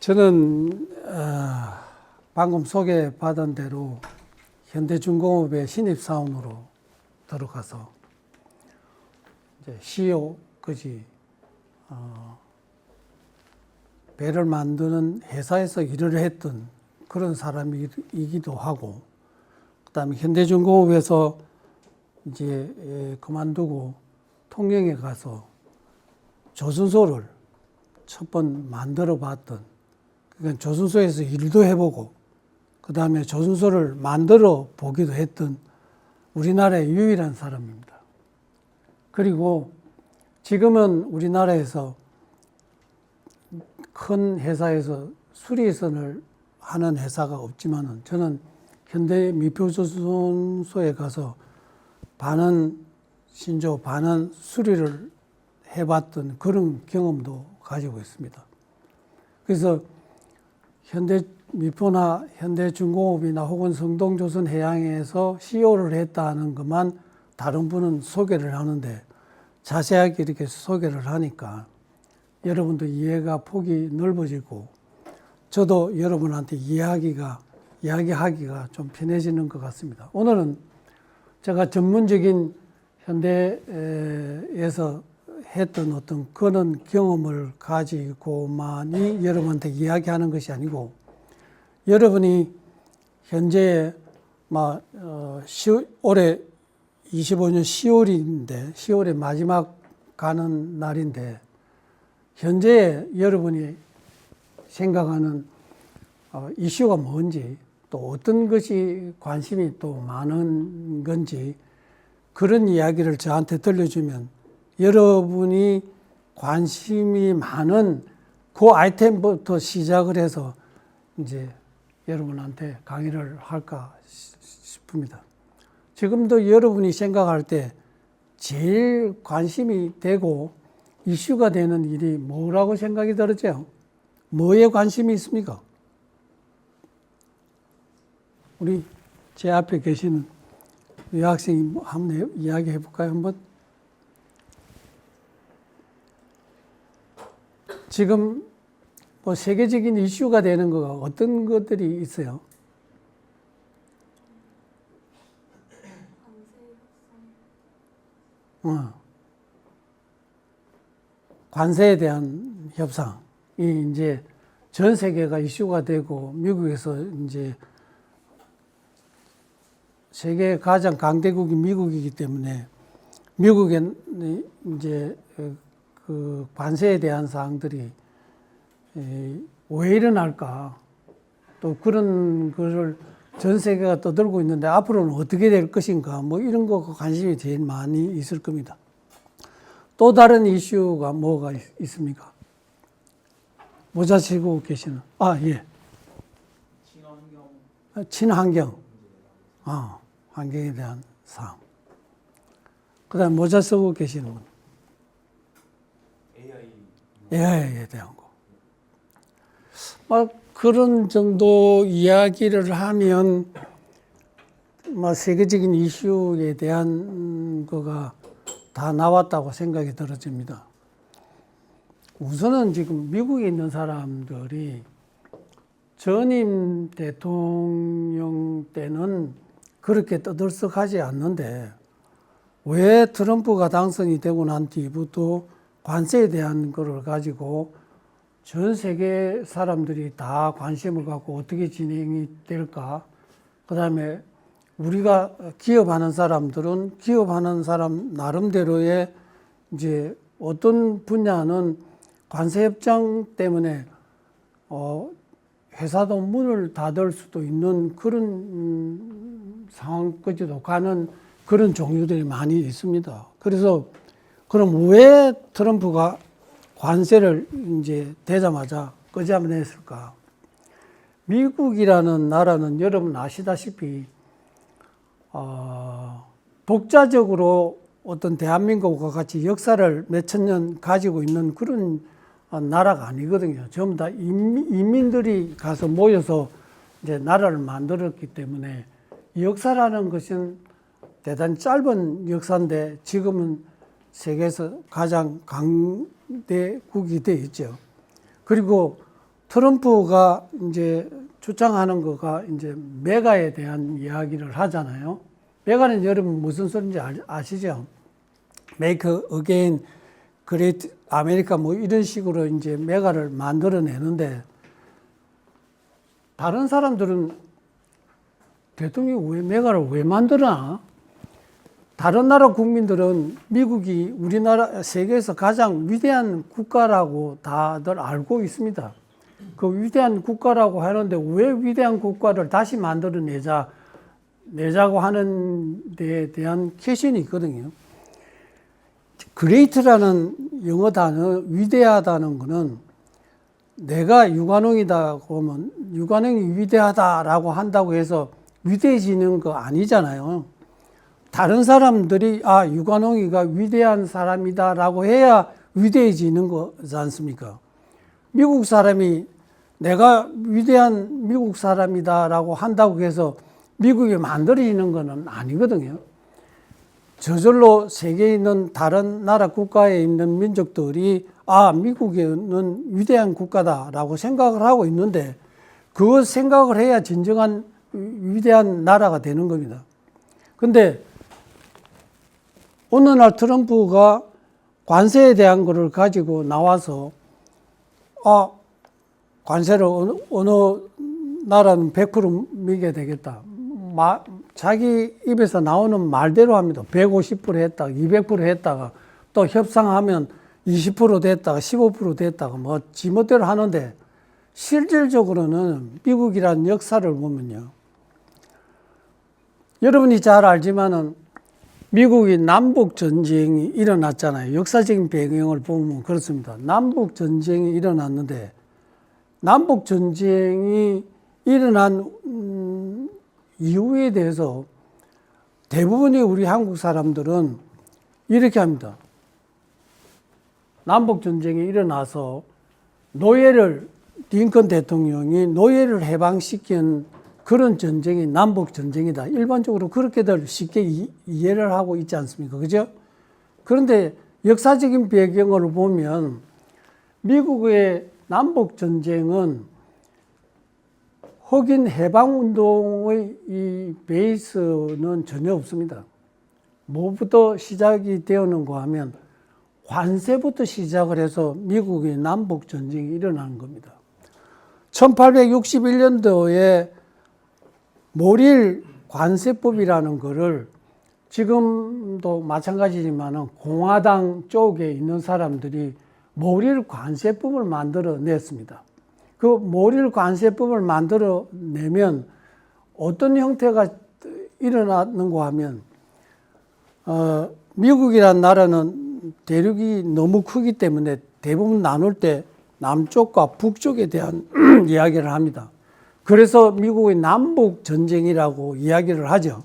저는 방금 소개받은 대로 현대중공업의 신입사원으로 들어가서 이제 CEO까지 배를 만드는 회사에서 일을 했던 그런 사람이기도 하고, 그다음에 현대중공업에서 이제 그만두고 통영에 가서 조선소를 첫 번 만들어 봤던, 그러니까 조선소에서 일도 해보고 그 다음에 조선소를 만들어 보기도 했던 우리나라의 유일한 사람입니다. 그리고 지금은 우리나라에서 큰 회사에서 수리선을 하는 회사가 없지만은 저는 현대 미표조선소에 가서 반은 신조 반은 수리를 해봤던 그런 경험도 가지고 있습니다. 그래서 현대미표나 현대중공업이나 혹은 성동조선해양에서 CEO를 했다는 것만 다른 분은 소개를 하는데, 자세하게 이렇게 소개를 하니까 여러분도 이해가 폭이 넓어지고 저도 여러분한테 이야기하기가 좀 편해지는 것 같습니다. 오늘은 제가 전문적인 현대에서 했던 어떤 그런 경험을 가지고만이 여러분한테 이야기하는 것이 아니고, 여러분이 현재 올해 25년 10월인데 10월의 마지막 가는 날인데, 현재 여러분이 생각하는 이슈가 뭔지, 또 어떤 것이 관심이 또 많은 건지, 그런 이야기를 저한테 들려주면 여러분이 관심이 많은 그 아이템부터 시작을 해서 이제 여러분한테 강의를 할까 싶습니다. 지금도 여러분이 생각할 때 제일 관심이 되고 이슈가 되는 일이 뭐라고 생각이 들었죠? 뭐에 관심이 있습니까? 우리 제 앞에 계시는 여학생이 한번 이야기해 볼까요? 한번. 지금 세계적인 이슈가 되는 거가 어떤 것들이 있어요? 관세에 대한 협상이 이제 전 세계가 이슈가 되고, 미국에서 이제 세계 가장 강대국이 미국이기 때문에 미국엔 이제 그 관세에 대한 사항들이 왜 일어날까, 또 그런 거를 전 세계가 떠들고 있는데 앞으로는 어떻게 될 것인가, 이런 거 관심이 제일 많이 있을 겁니다. 또 다른 이슈가 뭐가 있습니까? 모자 쓰고 계시는. 예. 친환경. 환경에 대한 사항. 그 다음에 모자 쓰고 계시는 분. AI에 대한 거. 그런 정도 이야기를 하면 세계적인 이슈에 대한 거가 다 나왔다고 생각이 들어집니다. 우선은 지금 미국에 있는 사람들이 전임 대통령 때는 그렇게 떠들썩하지 않는데, 왜 트럼프가 당선이 되고 난 뒤부터 관세에 대한 거를 가지고 전 세계 사람들이 다 관심을 갖고 어떻게 진행이 될까? 그 다음에 우리가 기업하는 사람들은 기업하는 사람 나름대로의 이제 어떤 분야는 관세 협정 때문에 회사도 문을 닫을 수도 있는 그런 상황까지도 가는 그런 종류들이 많이 있습니다. 그래서 그럼 왜 트럼프가 관세를 이제 되자마자 끄집어냈을까? 미국이라는 나라는 여러분 아시다시피 독자적으로 어떤 대한민국과 같이 역사를 몇천 년 가지고 있는 그런 나라가 아니거든요. 전부 다 인민들이 가서 모여서 이제 나라를 만들었기 때문에 역사라는 것은 대단히 짧은 역사인데 지금은 세계에서 가장 강대국이 되어 있죠. 그리고 트럼프가 이제 주장하는 거가 이제 메가에 대한 이야기를 하잖아요. 메가는 여러분 무슨 소리인지 아시죠? Make Again Great America 뭐 이런 식으로 이제 메가를 만들어내는데, 다른 사람들은 대통령이 왜 메가를 왜 만드나? 다른 나라 국민들은 미국이 우리나라 세계에서 가장 위대한 국가라고 다들 알고 있습니다. 그 위대한 국가라고 하는데 왜 위대한 국가를 다시 만들어내자고 하는 데에 대한 캐신이 있거든요. great라는 영어 단어, 위대하다는 거는 내가 유관웅이다고 하면 유관웅이 위대하다라고 한다고 해서 위대해지는 거 아니잖아요. 다른 사람들이 유관웅이가 위대한 사람이다라고 해야 위대해지는 거지 않습니까? 미국 사람이 내가 위대한 미국 사람이다라고 한다고 해서 미국이 만들어지는 것은 아니거든요. 저절로 세계에 있는 다른 나라 국가에 있는 민족들이 미국은 위대한 국가다라고 생각을 하고 있는데, 그 생각을 해야 진정한 위대한 나라가 되는 겁니다. 근데 어느 날 트럼프가 관세에 대한 것을 가지고 나와서 관세를 어느 나라는 100% 매겨야 되겠다. 자기 입에서 나오는 말대로 합니다. 150% 했다가 200% 했다가 또 협상하면 20% 됐다가 15% 됐다가 뭐 지멋대로 하는데, 실질적으로는 미국이라는 역사를 보면요, 여러분이 잘 알지만은 미국이 남북 전쟁이 일어났잖아요. 역사적인 배경을 보면 그렇습니다. 남북 전쟁이 일어났는데, 남북 전쟁이 일어난 이유에 대해서 대부분의 우리 한국 사람들은 이렇게 합니다. 남북 전쟁이 일어나서 링컨 대통령이 노예를 해방시킨 그런 전쟁이 남북 전쟁이다. 일반적으로 그렇게들 쉽게 이해를 하고 있지 않습니까? 그죠? 그런데 역사적인 배경을 보면 미국의 남북 전쟁은 흑인 해방운동의 이 베이스는 전혀 없습니다. 뭐부터 시작이 되었는가 하면 관세부터 시작을 해서 미국의 남북 전쟁이 일어나는 겁니다. 1861년도에 모릴 관세법이라는 것을 지금도 마찬가지지만 공화당 쪽에 있는 사람들이 모릴 관세법을 만들어 냈습니다. 그 모릴 관세법을 만들어 내면 어떤 형태가 일어났는가 하면, 미국이라는 나라는 대륙이 너무 크기 때문에 대부분 나눌 때 남쪽과 북쪽에 대한 이야기를 합니다. 그래서 미국의 남북 전쟁이라고 이야기를 하죠.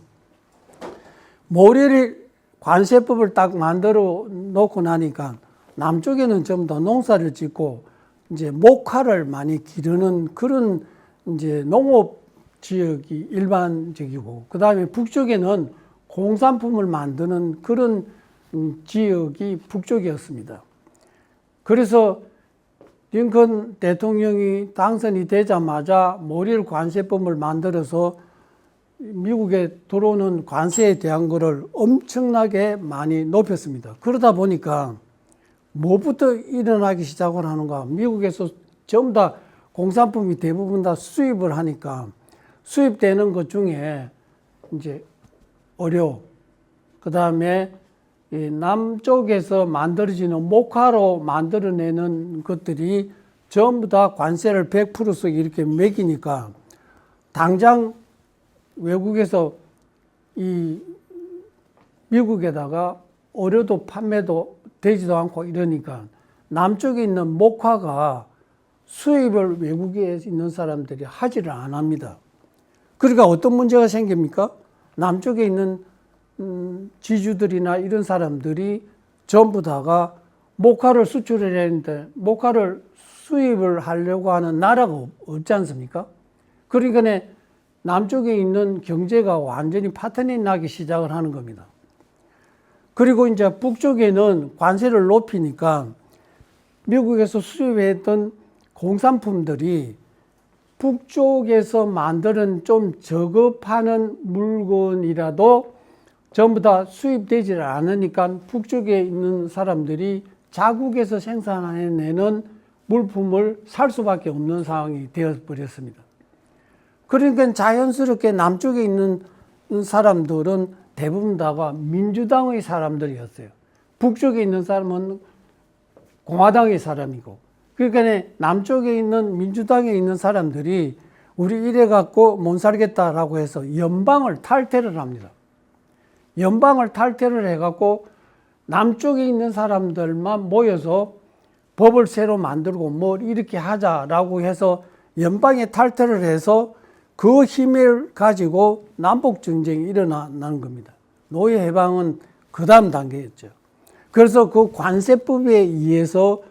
모릴 관세법을 딱 만들어 놓고 나니까 남쪽에는 좀 더 농사를 짓고 이제 목화를 많이 기르는 그런 이제 농업 지역이 일반적이고, 그 다음에 북쪽에는 공산품을 만드는 그런 지역이 북쪽이었습니다. 그래서 링컨 대통령이 당선이 되자마자 모릴 관세법을 만들어서 미국에 들어오는 관세에 대한 것을 엄청나게 많이 높였습니다. 그러다 보니까 뭐부터 일어나기 시작을 하는가? 미국에서 전부 다 공산품이 대부분 다 수입을 하니까 수입되는 것 중에 이제 어료, 그 다음에 남쪽에서 만들어지는 목화로 만들어내는 것들이 전부 다 관세를 100%씩 이렇게 매기니까 당장 외국에서 이 미국에다가 어료도 판매도 되지도 않고 이러니까 남쪽에 있는 목화가 수입을 외국에 있는 사람들이 하지를 안 합니다. 그러니까 어떤 문제가 생깁니까? 남쪽에 있는 지주들이나 이런 사람들이 전부 다가 목화를 수출을 했는데 목화를 수입을 하려고 하는 나라가 없지 않습니까? 그러니까 남쪽에 있는 경제가 완전히 파탄이 나기 시작을 하는 겁니다. 그리고 이제 북쪽에는 관세를 높이니까 미국에서 수입했던 공산품들이 북쪽에서 만드는 좀 저급하는 물건이라도 전부 다 수입되지 않으니까 북쪽에 있는 사람들이 자국에서 생산해내는 물품을 살 수밖에 없는 상황이 되어버렸습니다. 그러니까 자연스럽게 남쪽에 있는 사람들은 대부분 다가 민주당의 사람들이었어요. 북쪽에 있는 사람은 공화당의 사람이고, 그러니까 남쪽에 있는 민주당에 있는 사람들이 우리 이래 갖고 못 살겠다라고 해서 연방을 탈퇴를 합니다. 연방을 탈퇴를 해갖고 남쪽에 있는 사람들만 모여서 법을 새로 만들고 뭘 이렇게 하자라고 해서 연방에 탈퇴를 해서 그 힘을 가지고 남북 전쟁이 일어나는 겁니다. 노예 해방은 그 다음 단계였죠. 그래서 그 관세법에 의해서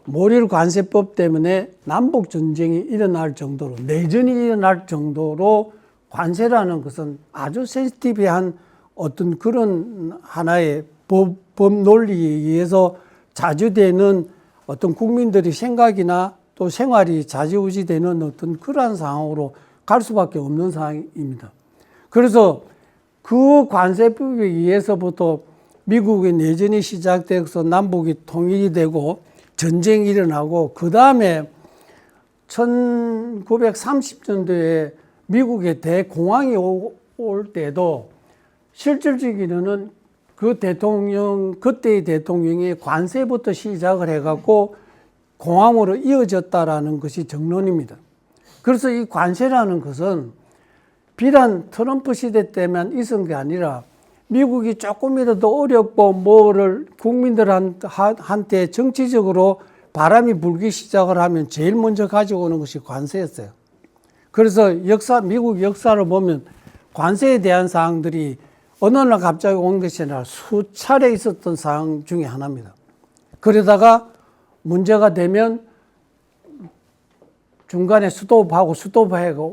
모릴 관세법 때문에 남북 전쟁이 일어날 정도로, 내전이 일어날 정도로 관세라는 것은 아주 센시티브한 어떤 그런 하나의 법 논리에 의해서 자주되는 어떤 국민들의 생각이나 또 생활이 좌지우지되는 어떤 그러한 상황으로 갈 수밖에 없는 상황입니다. 그래서 그 관세법에 의해서부터 미국의 내전이 시작돼서 남북이 통일이 되고 전쟁이 일어나고, 그 다음에 1930년도에 미국의 대공황이 올 때도 실질적으로는 그 그때의 대통령이 관세부터 시작을 해갖고 공황으로 이어졌다라는 것이 정론입니다. 그래서 이 관세라는 것은 비단 트럼프 시대 때만 있은 게 아니라 미국이 조금이라도 어렵고 뭐를 국민들한테 정치적으로 바람이 불기 시작을 하면 제일 먼저 가지고 오는 것이 관세였어요. 그래서 미국 역사를 보면 관세에 대한 사항들이 어느 날 갑자기 온 것이 아니라 수차례 있었던 사항 중에 하나입니다. 그러다가 문제가 되면 중간에 스톱하고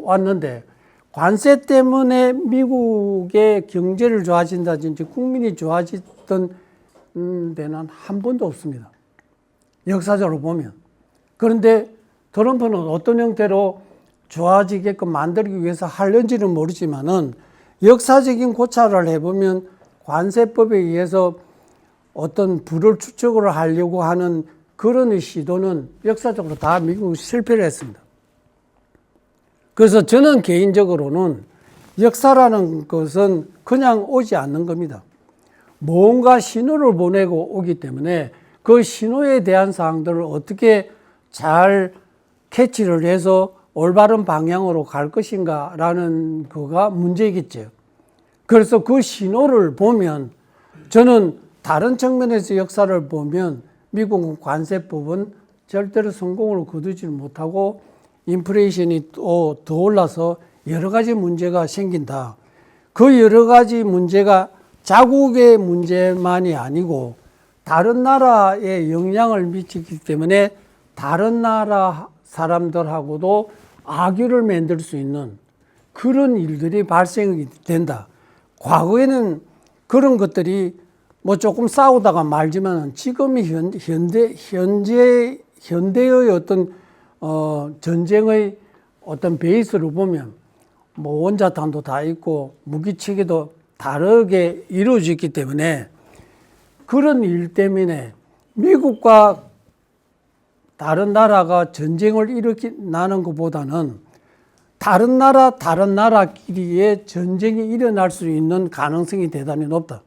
왔는데, 관세 때문에 미국의 경제를 좋아진다든지 국민이 좋아졌던 데는 한 번도 없습니다. 역사적으로 보면. 그런데 트럼프는 어떤 형태로 좋아지게끔 만들기 위해서 하려는지는 모르지만은 역사적인 고찰을 해보면 관세법에 의해서 어떤 부를 추적을 하려고 하는 그런 시도는 역사적으로 다 미국이 실패를 했습니다. 그래서 저는 개인적으로는 역사라는 것은 그냥 오지 않는 겁니다. 뭔가 신호를 보내고 오기 때문에 그 신호에 대한 사항들을 어떻게 잘 캐치를 해서 올바른 방향으로 갈 것인가라는 거가 문제겠죠. 그래서 그 신호를 보면, 저는 다른 측면에서 역사를 보면 미국 관세법은 절대로 성공을 거두지 못하고 인플레이션이 또 더 올라서 여러 가지 문제가 생긴다. 그 여러 가지 문제가 자국의 문제만이 아니고 다른 나라에 영향을 미치기 때문에 다른 나라 사람들하고도 악유를 만들 수 있는 그런 일들이 발생이 된다. 과거에는 그런 것들이 뭐 조금 싸우다가 말지만 지금이 현대의 어떤 전쟁의 어떤 베이스를 보면 뭐 원자탄도 다 있고 무기체계도 다르게 이루어졌기 때문에 그런 일 때문에 미국과 다른 나라가 전쟁을 일으키는 것보다는 다른 나라끼리의 전쟁이 일어날 수 있는 가능성이 대단히 높다.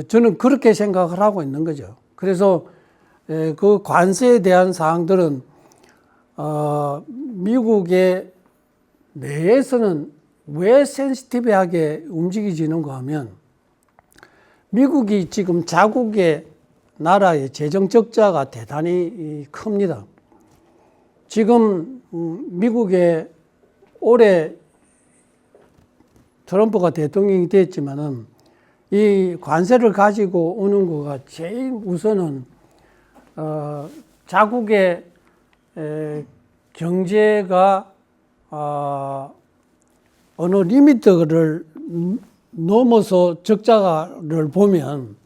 저는 그렇게 생각을 하고 있는 거죠. 그래서 그 관세에 대한 사항들은 미국의 내에서는 왜 센시티브하게 움직이지는가 하면, 미국이 지금 자국의 나라의 재정 적자가 대단히 큽니다. 지금 미국의 올해 트럼프가 대통령이 됐지만은 이 관세를 가지고 오는 거가 제일 우선은 자국의 경제가 어느 리미트를 넘어서 적자를 보면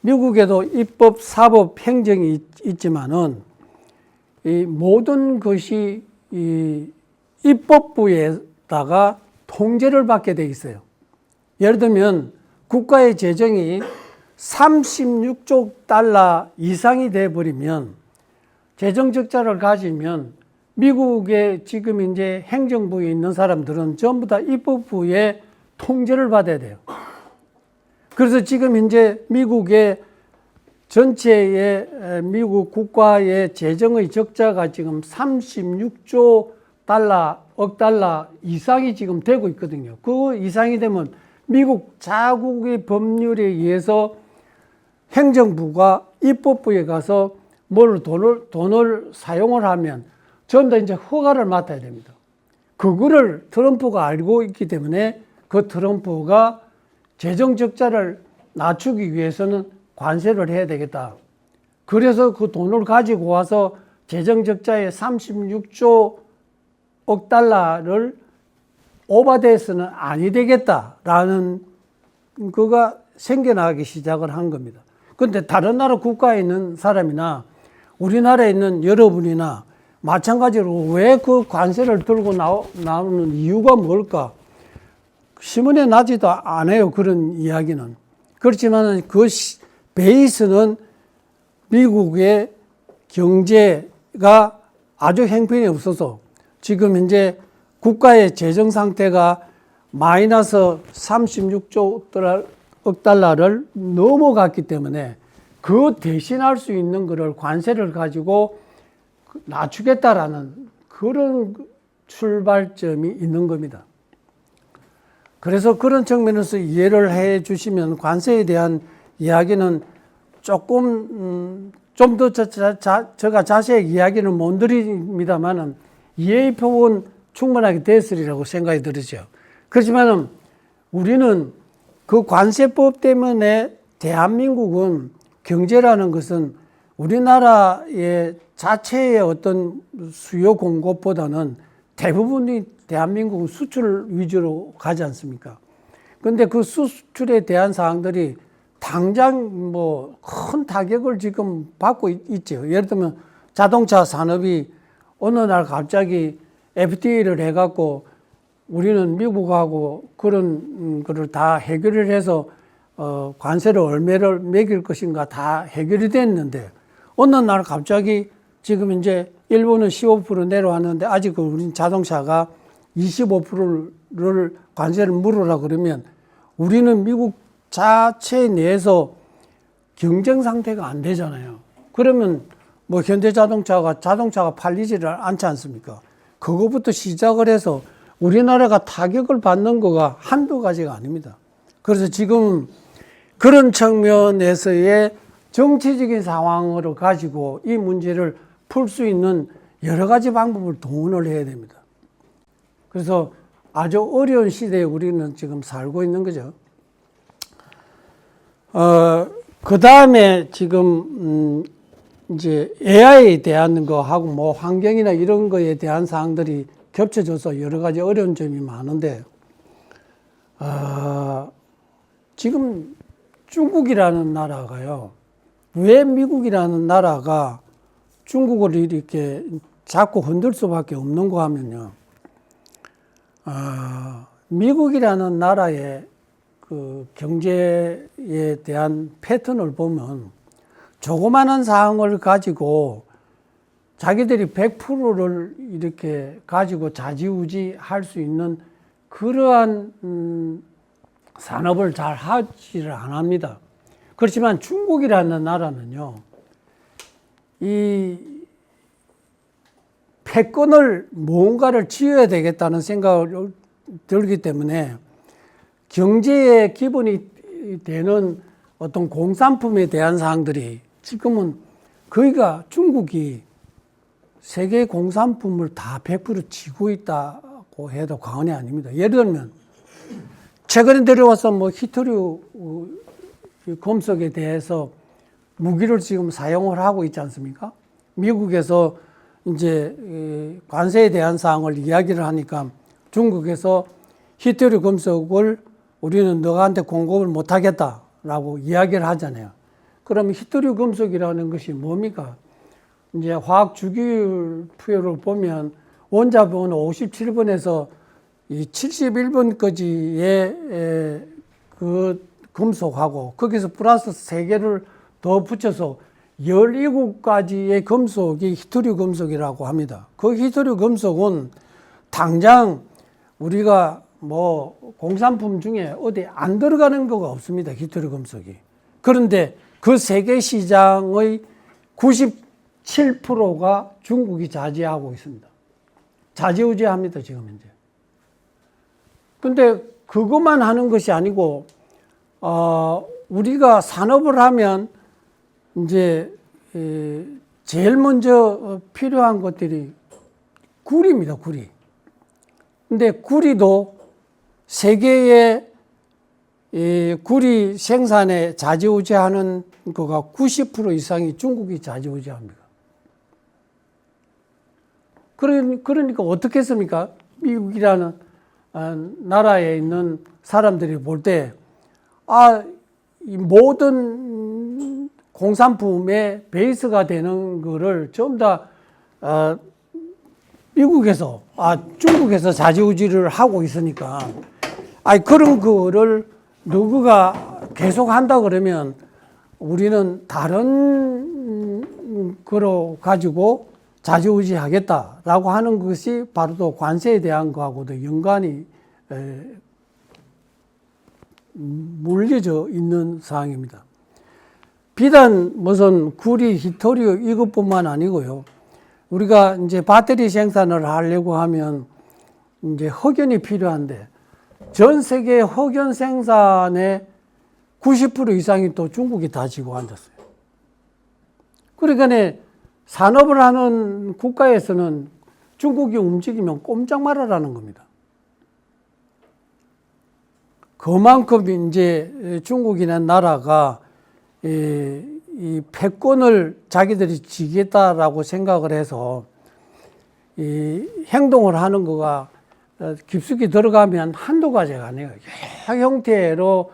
미국에도 입법, 사법, 행정이 있지만은 이 모든 것이 이 입법부에다가 통제를 받게 돼 있어요. 예를 들면 국가의 재정이 36조 달러 이상이 돼 버리면 재정 적자를 가지면 미국의 지금 이제 행정부에 있는 사람들은 전부 다 입법부의 통제를 받아야 돼요. 그래서 지금 이제 미국의 전체의 미국 국가의 재정의 적자가 지금 36조 달러, 억 달러 이상이 지금 되고 있거든요. 그 이상이 되면 미국 자국의 법률에 의해서 행정부가 입법부에 가서 돈을 사용을 하면 전부 다 이제 허가를 맡아야 됩니다. 그거를 트럼프가 알고 있기 때문에 그 트럼프가 재정 적자를 낮추기 위해서는 관세를 해야 되겠다. 그래서 그 돈을 가지고 와서 재정 적자의 36조 억 달러를 오버돼서는 아니 되겠다라는 그가 생겨나기 시작을 한 겁니다. 그런데 다른 나라 국가에 있는 사람이나 우리나라에 있는 여러분이나 마찬가지로 왜 그 관세를 들고 나오는 이유가 뭘까? 신문에 나지도 않아요. 그런 이야기는. 그렇지만 그 베이스는 미국의 경제가 아주 형편이 없어서 지금 현재 국가의 재정 상태가 마이너스 36조 억 달러를 넘어갔기 때문에 그 대신할 수 있는 것을 관세를 가지고 낮추겠다라는 그런 출발점이 있는 겁니다. 그래서 그런 측면에서 이해를 해 주시면 관세에 대한 이야기는 조금 좀 더 제가 자세히 이야기는 못 드립니다만은 이해의 표본 충분하게 됐으리라고 생각이 들으죠. 그렇지만은 우리는 그 관세법 때문에 대한민국은 경제라는 것은 우리나라의 자체의 어떤 수요 공급보다는 대부분이 대한민국은 수출 위주로 가지 않습니까? 그런데 그 수출에 대한 사항들이 당장 뭐 큰 타격을 지금 받고 있죠. 예를 들면 자동차 산업이 어느 날 갑자기 FTA를 해갖고 우리는 미국하고 그런 거를 다 해결을 해서 관세를 얼마를 매길 것인가 다 해결이 됐는데 어느 날 갑자기 지금 이제 일본은 15% 내려왔는데 아직 우린 자동차가 25%를 관세를 물으라 그러면 우리는 미국 자체 내에서 경쟁 상태가 안 되잖아요. 그러면 뭐 자동차가 팔리지를 않지 않습니까? 그거부터 시작을 해서 우리나라가 타격을 받는 거가 한두 가지가 아닙니다. 그래서 지금 그런 측면에서의 정치적인 상황으로 가지고 이 문제를 풀 수 있는 여러 가지 방법을 동원을 해야 됩니다. 그래서 아주 어려운 시대에 우리는 지금 살고 있는 거죠. 그 다음에 지금 이제 AI에 대한 거하고 뭐 환경이나 이런 거에 대한 사항들이 겹쳐져서 여러 가지 어려운 점이 많은데, 지금 중국이라는 나라가요. 왜 미국이라는 나라가 중국을 이렇게 자꾸 흔들 수밖에 없는 거 하면요. 미국이라는 나라의 그 경제에 대한 패턴을 보면 조그마한 사항을 가지고 자기들이 100%를 이렇게 가지고 좌지우지 할 수 있는 그러한 산업을 잘 하지를 안 합니다. 그렇지만 중국이라는 나라는요, 이 패권을 뭔가를 쥐어야 되겠다는 생각을 들기 때문에 경제의 기본이 되는 어떤 공산품에 대한 사항들이 지금은 거기가 중국이 세계 공산품을 다 100% 쥐고 있다고 해도 과언이 아닙니다. 예를 들면 최근에 들어와서 뭐 히토류 검석에 대해서 무기를 지금 사용을 하고 있지 않습니까? 미국에서 이제 관세에 대한 사항을 이야기를 하니까 중국에서 히토류 검석을 우리는 너한테 공급을 못 하겠다라고 이야기를 하잖아요. 그러면 히토류 금속이라는 것이 뭡니까? 이제 화학 주기율표를 보면 원자번 57번에서 이 71번까지의 그 금속하고 거기서 플러스 3개를 더 붙여서 17가지의 금속이 히토류 금속이라고 합니다. 그 히토류 금속은 당장 우리가 뭐 공산품 중에 어디 안 들어가는 거가 없습니다. 히토류 금속이. 그런데 그 세계 시장의 97%가 중국이 차지하고 있습니다. 좌지우지합니다, 지금 현재. 근데 그것만 하는 것이 아니고, 우리가 산업을 하면 이제 제일 먼저 필요한 것들이 구리입니다, 구리. 근데 구리도 세계의 구리 생산에 좌지우지하는 거가 90% 이상이 중국이 좌지우지합니다. 그러니까 어떻게 했습니까? 미국이라는 나라에 있는 사람들이 볼 때, 이 모든 공산품의 베이스가 되는 거를 전부 다, 미국에서, 중국에서 좌지우지를 하고 있으니까, 그런 거를 누구가 계속 한다 그러면 우리는 다른 거로 가지고 좌지우지 하겠다라고 하는 것이 바로 또 관세에 대한 거하고도 연관이 물려져 있는 사항입니다. 비단 무슨 구리, 히토류 이것뿐만 아니고요. 우리가 이제 배터리 생산을 하려고 하면 이제 석연이 필요한데 전 세계 석연 생산의 90% 이상이 또 중국이 다 지고 앉았어요. 그러니까 산업을 하는 국가에서는 중국이 움직이면 꼼짝 말아라는 겁니다. 그만큼 이제 중국이라는 나라가 이 패권을 자기들이 지겠다라고 생각을 해서 이 행동을 하는 거가 깊숙이 들어가면 한두 가지가 아니에요. 여러 형태로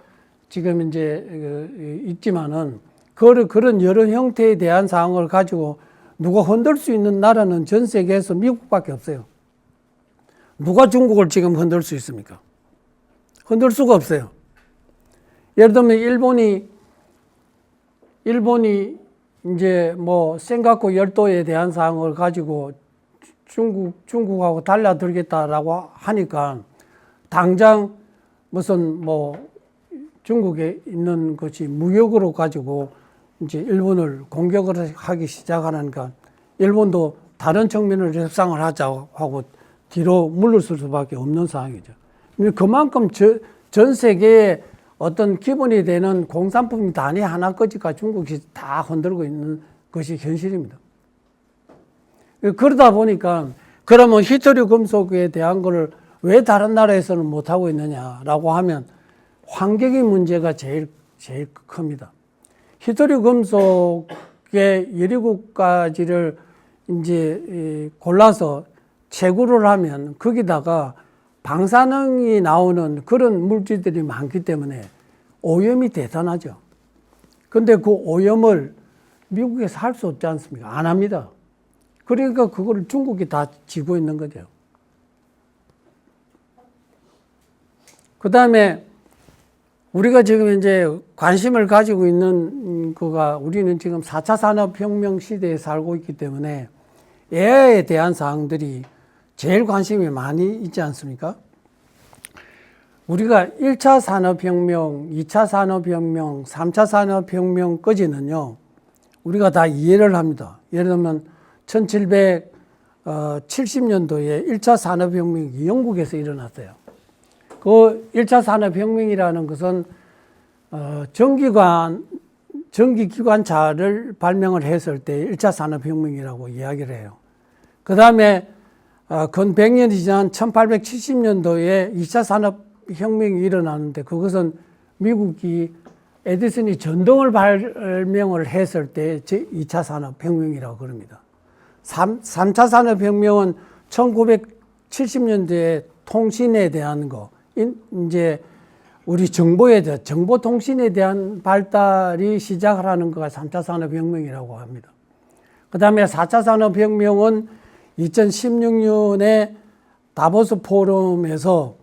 지금 이제 있지만은 그런 여러 형태에 대한 사항을 가지고 누가 흔들 수 있는 나라는 전 세계에서 미국밖에 없어요. 누가 중국을 지금 흔들 수 있습니까? 흔들 수가 없어요. 예를 들면 일본이 이제 뭐 센가쿠 열도에 대한 사항을 가지고 중국하고 달라들겠다라고 하니까 당장 무슨 뭐 중국에 있는 것이 무역으로 가지고 이제 일본을 공격을 하기 시작하니까 일본도 다른 측면을 협상을 하자고 하고 뒤로 물러설 수밖에 없는 상황이죠. 그만큼 전 세계에 어떤 기본이 되는 공산품이 단위 하나까지가 중국이 다 흔들고 있는 것이 현실입니다. 그러다 보니까 그러면 히토류 금속에 대한 거를 왜 다른 나라에서는 못하고 있느냐라고 하면 환경의 문제가 제일 큽니다. 히토류 금속의 17가지를 이제 골라서 채굴을 하면 거기다가 방사능이 나오는 그런 물질들이 많기 때문에 오염이 대단하죠. 근데 그 오염을 미국에서 할 수 없지 않습니까? 안 합니다. 그러니까 그걸 중국이 다 지고 있는 거죠. 그 다음에 우리가 지금 이제 관심을 가지고 있는 거가 우리는 지금 4차 산업혁명 시대에 살고 있기 때문에 AI에 대한 사항들이 제일 관심이 많이 있지 않습니까? 우리가 1차 산업혁명, 2차 산업혁명, 3차 산업혁명까지는요, 우리가 다 이해를 합니다. 예를 들면 1770년도에 1차 산업혁명이 영국에서 일어났어요. 그 1차 산업혁명이라는 것은 전기기관차를 발명을 했을 때 1차 산업혁명이라고 이야기를 해요. 그 다음에 근 100년이 지난 1870년도에 2차 산업혁명이 일어나는데 그것은 미국이 에디슨이 전등을 발명을 했을 때 제2차 산업혁명이라고 그럽니다. 3차 산업혁명은 1970년대에 통신에 대한 거, 이제 우리 정보에 대한, 정보통신에 대한 발달이 시작을 하는 거가 3차 산업혁명이라고 합니다. 그 다음에 4차 산업혁명은 2016년에 다보스 포럼에서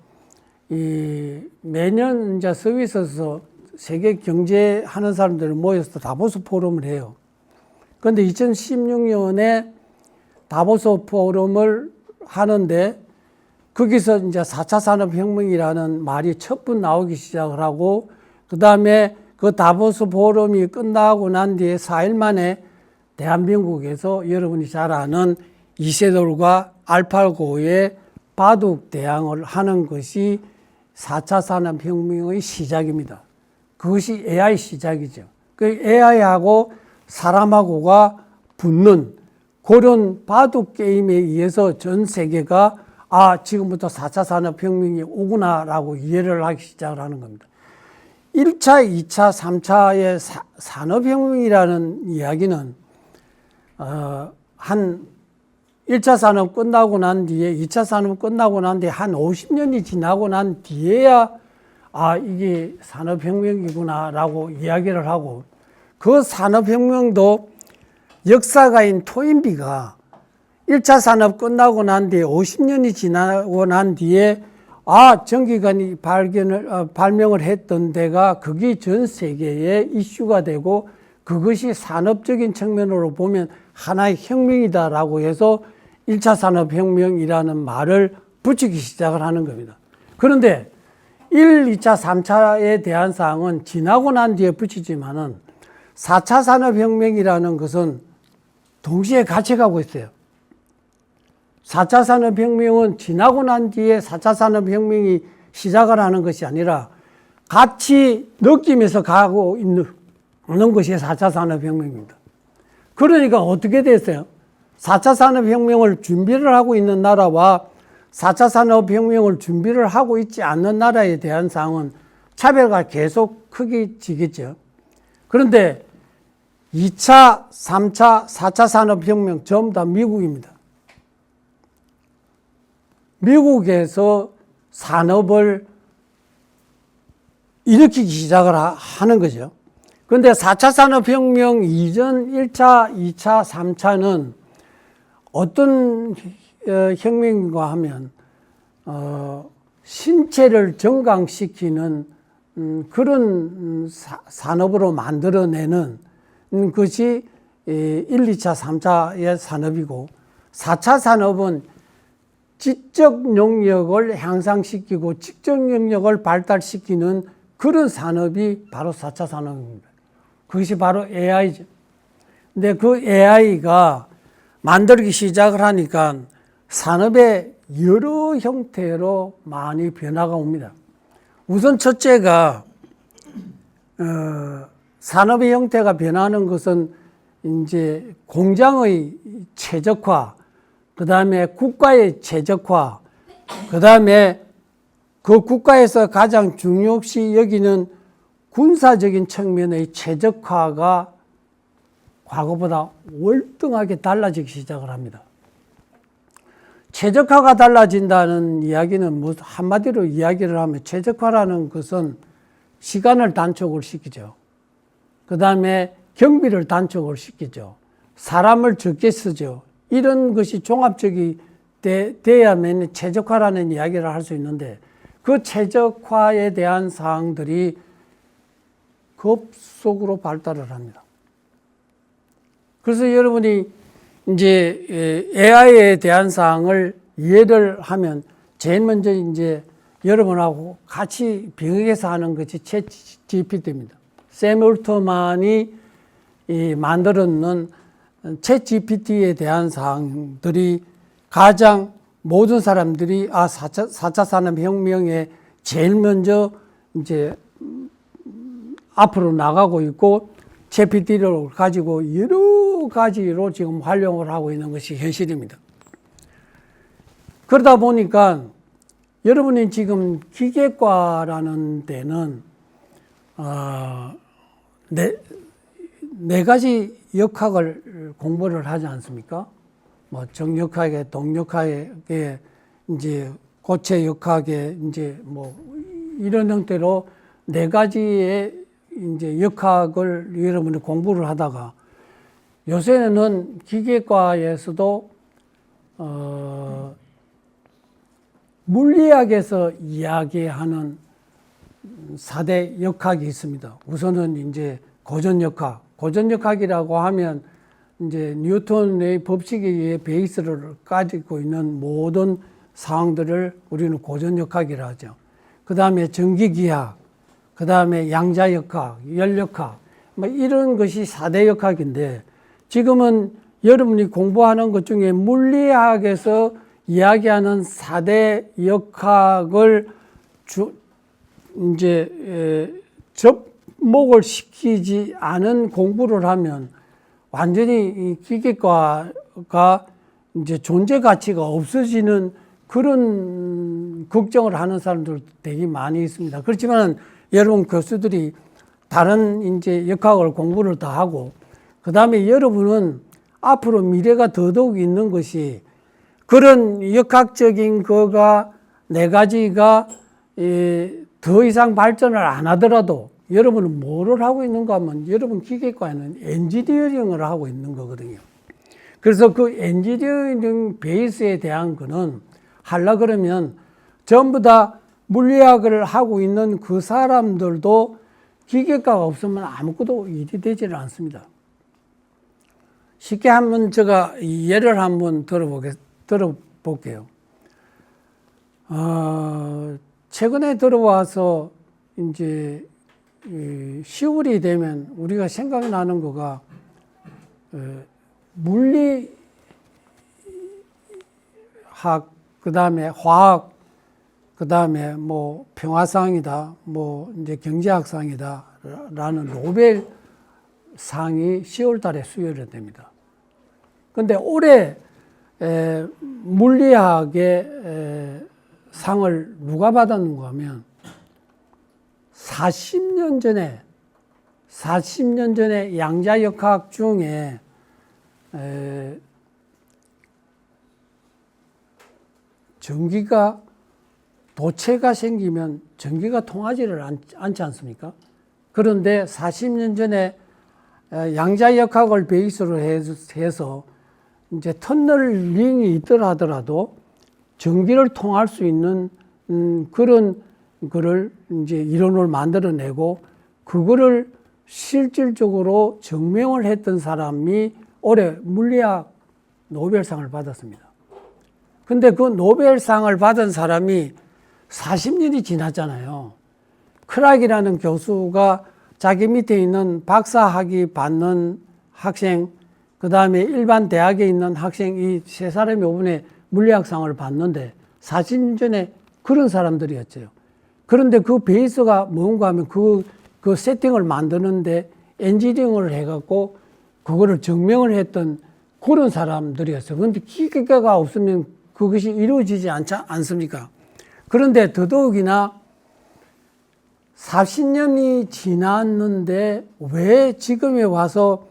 매년 이제 스위스에서 세계 경제하는 사람들을 모여서 다보스 포럼을 해요. 그런데 2016년에 다보스 포럼을 하는데 거기서 이제 4차 산업혁명이라는 말이 첫번 나오기 시작을 하고, 그 다음에 그 다보스 포럼이 끝나고 난 뒤에 4일 만에 대한민국에서 여러분이 잘 아는 이세돌과 알파고의 바둑 대항을 하는 것이 4차 산업혁명의 시작입니다. 그것이 AI 시작이죠. 그 AI하고 사람하고가 붙는 그런 바둑 게임에 의해서 전 세계가 지금부터 4차 산업혁명이 오구나라고 이해를 하기 시작을 하는 겁니다. 1차, 2차, 3차의 산업혁명이라는 이야기는 한 1차 산업 끝나고 난 뒤에 2차 산업 끝나고 난 뒤에 한 50년이 지나고 난 뒤에야 이게 산업혁명이구나라고 이야기를 하고, 그 산업혁명도 역사가인 토인비가 1차 산업 끝나고 난 뒤에 50년이 지나고 난 뒤에 전기관이 발명을 했던 데가 그게 전 세계에 이슈가 되고 그것이 산업적인 측면으로 보면 하나의 혁명이다라고 해서 1차 산업혁명이라는 말을 붙이기 시작을 하는 겁니다. 그런데 1, 2차, 3차에 대한 사항은 지나고 난 뒤에 붙이지만은 4차 산업혁명이라는 것은 동시에 같이 가고 있어요. 4차 산업혁명은 지나고 난 뒤에 4차 산업혁명이 시작을 하는 것이 아니라 같이 느끼면서 가고 있는 것이 4차 산업혁명입니다. 그러니까 어떻게 됐어요? 4차 산업혁명을 준비를 하고 있는 나라와 4차 산업혁명을 준비를 하고 있지 않는 나라에 대한 사항은 차별가 계속 크게 지겠죠. 그런데 2차, 3차, 4차 산업혁명 전부 다 미국입니다. 미국에서 산업을 일으키기 시작을 하는 거죠. 그런데 4차 산업혁명 이전 1차, 2차, 3차는 어떤 혁명인가 하면 신체를 정강시키는 그런 산업으로 만들어내는 것이 1, 2차, 3차의 산업이고, 4차 산업은 지적 영역을 향상시키고 지적 영역을 발달시키는 그런 산업이 바로 4차 산업입니다. 그것이 바로 AI죠. 근데 그 AI가 만들기 시작을 하니까 산업의 여러 형태로 많이 변화가 옵니다. 우선 첫째가 산업의 형태가 변하는 것은 이제 공장의 최적화, 그 다음에 국가의 최적화, 그 다음에 그 국가에서 가장 중요시 여기는 군사적인 측면의 최적화가 과거보다 월등하게 달라지기 시작을 합니다. 최적화가 달라진다는 이야기는 한마디로 이야기를 하면 최적화라는 것은 시간을 단축을 시키죠. 그 다음에 경비를 단축을 시키죠. 사람을 적게 쓰죠. 이런 것이 종합적이 돼야만 최적화라는 이야기를 할 수 있는데, 그 최적화에 대한 사항들이 급속으로 발달을 합니다. 그래서 여러분이 이제 AI에 대한 사항을 이해를 하면 제일 먼저 이제 여러분하고 같이 병행해서 하는 것이 챗 GPT입니다. 샘 올트만이 만들었는 챗 GPT에 대한 사항들이 가장 모든 사람들이 4차 산업혁명에 제일 먼저 이제 앞으로 나가고 있고, GPT를 가지고 여러 가지로 지금 활용을 하고 있는 것이 현실입니다. 그러다 보니까 여러분이 지금 기계과라는 데는 네 가지 역학을 공부를 하지 않습니까? 뭐 정역학에, 동역학에, 이제 고체 역학에, 이제 뭐 이런 형태로 네 가지의 이제 역학을 여러분이 공부를 하다가 요새는 기계과에서도 물리학에서 이야기하는 4대 역학이 있습니다. 우선은 이제 고전역학. 고전역학이라고 하면 이제 뉴턴의 법칙에 의해 베이스를 가지고 있는 모든 상황들을 우리는 고전역학이라 하죠. 그 다음에 전기기학, 그 다음에 양자역학, 열역학, 뭐 이런 것이 4대 역학인데 지금은 여러분이 공부하는 것 중에 물리학에서 이야기하는 4대 역학을 이제 접목을 시키지 않은 공부를 하면 완전히 이 기계과가 이제 존재 가치가 없어지는 그런 걱정을 하는 사람들 되게 많이 있습니다. 그렇지만 여러분 교수들이 다른 이제 역학을 공부를 다 하고 그 다음에 여러분은 앞으로 미래가 더더욱 있는 것이 그런 역학적인 거가 네 가지가 더 이상 발전을 안 하더라도 여러분은 뭐를 하고 있는가 하면 여러분 기계과에는 엔지니어링을 하고 있는 거거든요. 그래서 그 엔지니어링 베이스에 대한 거는 하려 그러면 전부 다 물리학을 하고 있는 그 사람들도 기계과가 없으면 아무것도 일이 되지는 않습니다. 쉽게 한번 제가 예를 한번 들어볼게요. 최근에 들어와서 이제 10월이 되면 우리가 생각나는 거가 물리학, 그 다음에 화학, 그 다음에 뭐 평화상이다, 뭐 이제 경제학상이다 라는 노벨상이 10월 달에 수여가 됩니다. 근데 올해 물리학의 상을 누가 받았는가 하면 40년 전에 양자역학 중에 전기가 도체가 생기면 전기가 통하지를 않지 않습니까? 그런데 40년 전에 양자역학을 베이스로 해서 이제 터널링이 있더라 하더라도 전기를 통할 수 있는 그런 거를 이제 이론을 만들어내고 그거를 실질적으로 증명을 했던 사람이 올해 물리학 노벨상을 받았습니다. 근데 그 노벨상을 받은 사람이 40년이 지났잖아요. 크락이라는 교수가 자기 밑에 있는 박사학위 받는 학생, 그 다음에 일반 대학에 있는 학생 이 세 사람이 이번에 물리학상을 받는데 40년 전에 그런 사람들이었죠. 그런데 그 베이스가 뭔가 하면 그 세팅을 만드는데 엔지니어링을 해갖고 그거를 증명을 했던 그런 사람들이었어요. 그런데 기계가 없으면 그것이 이루어지지 않습니까? 그런데 더더욱이나 40년이 지났는데 왜 지금에 와서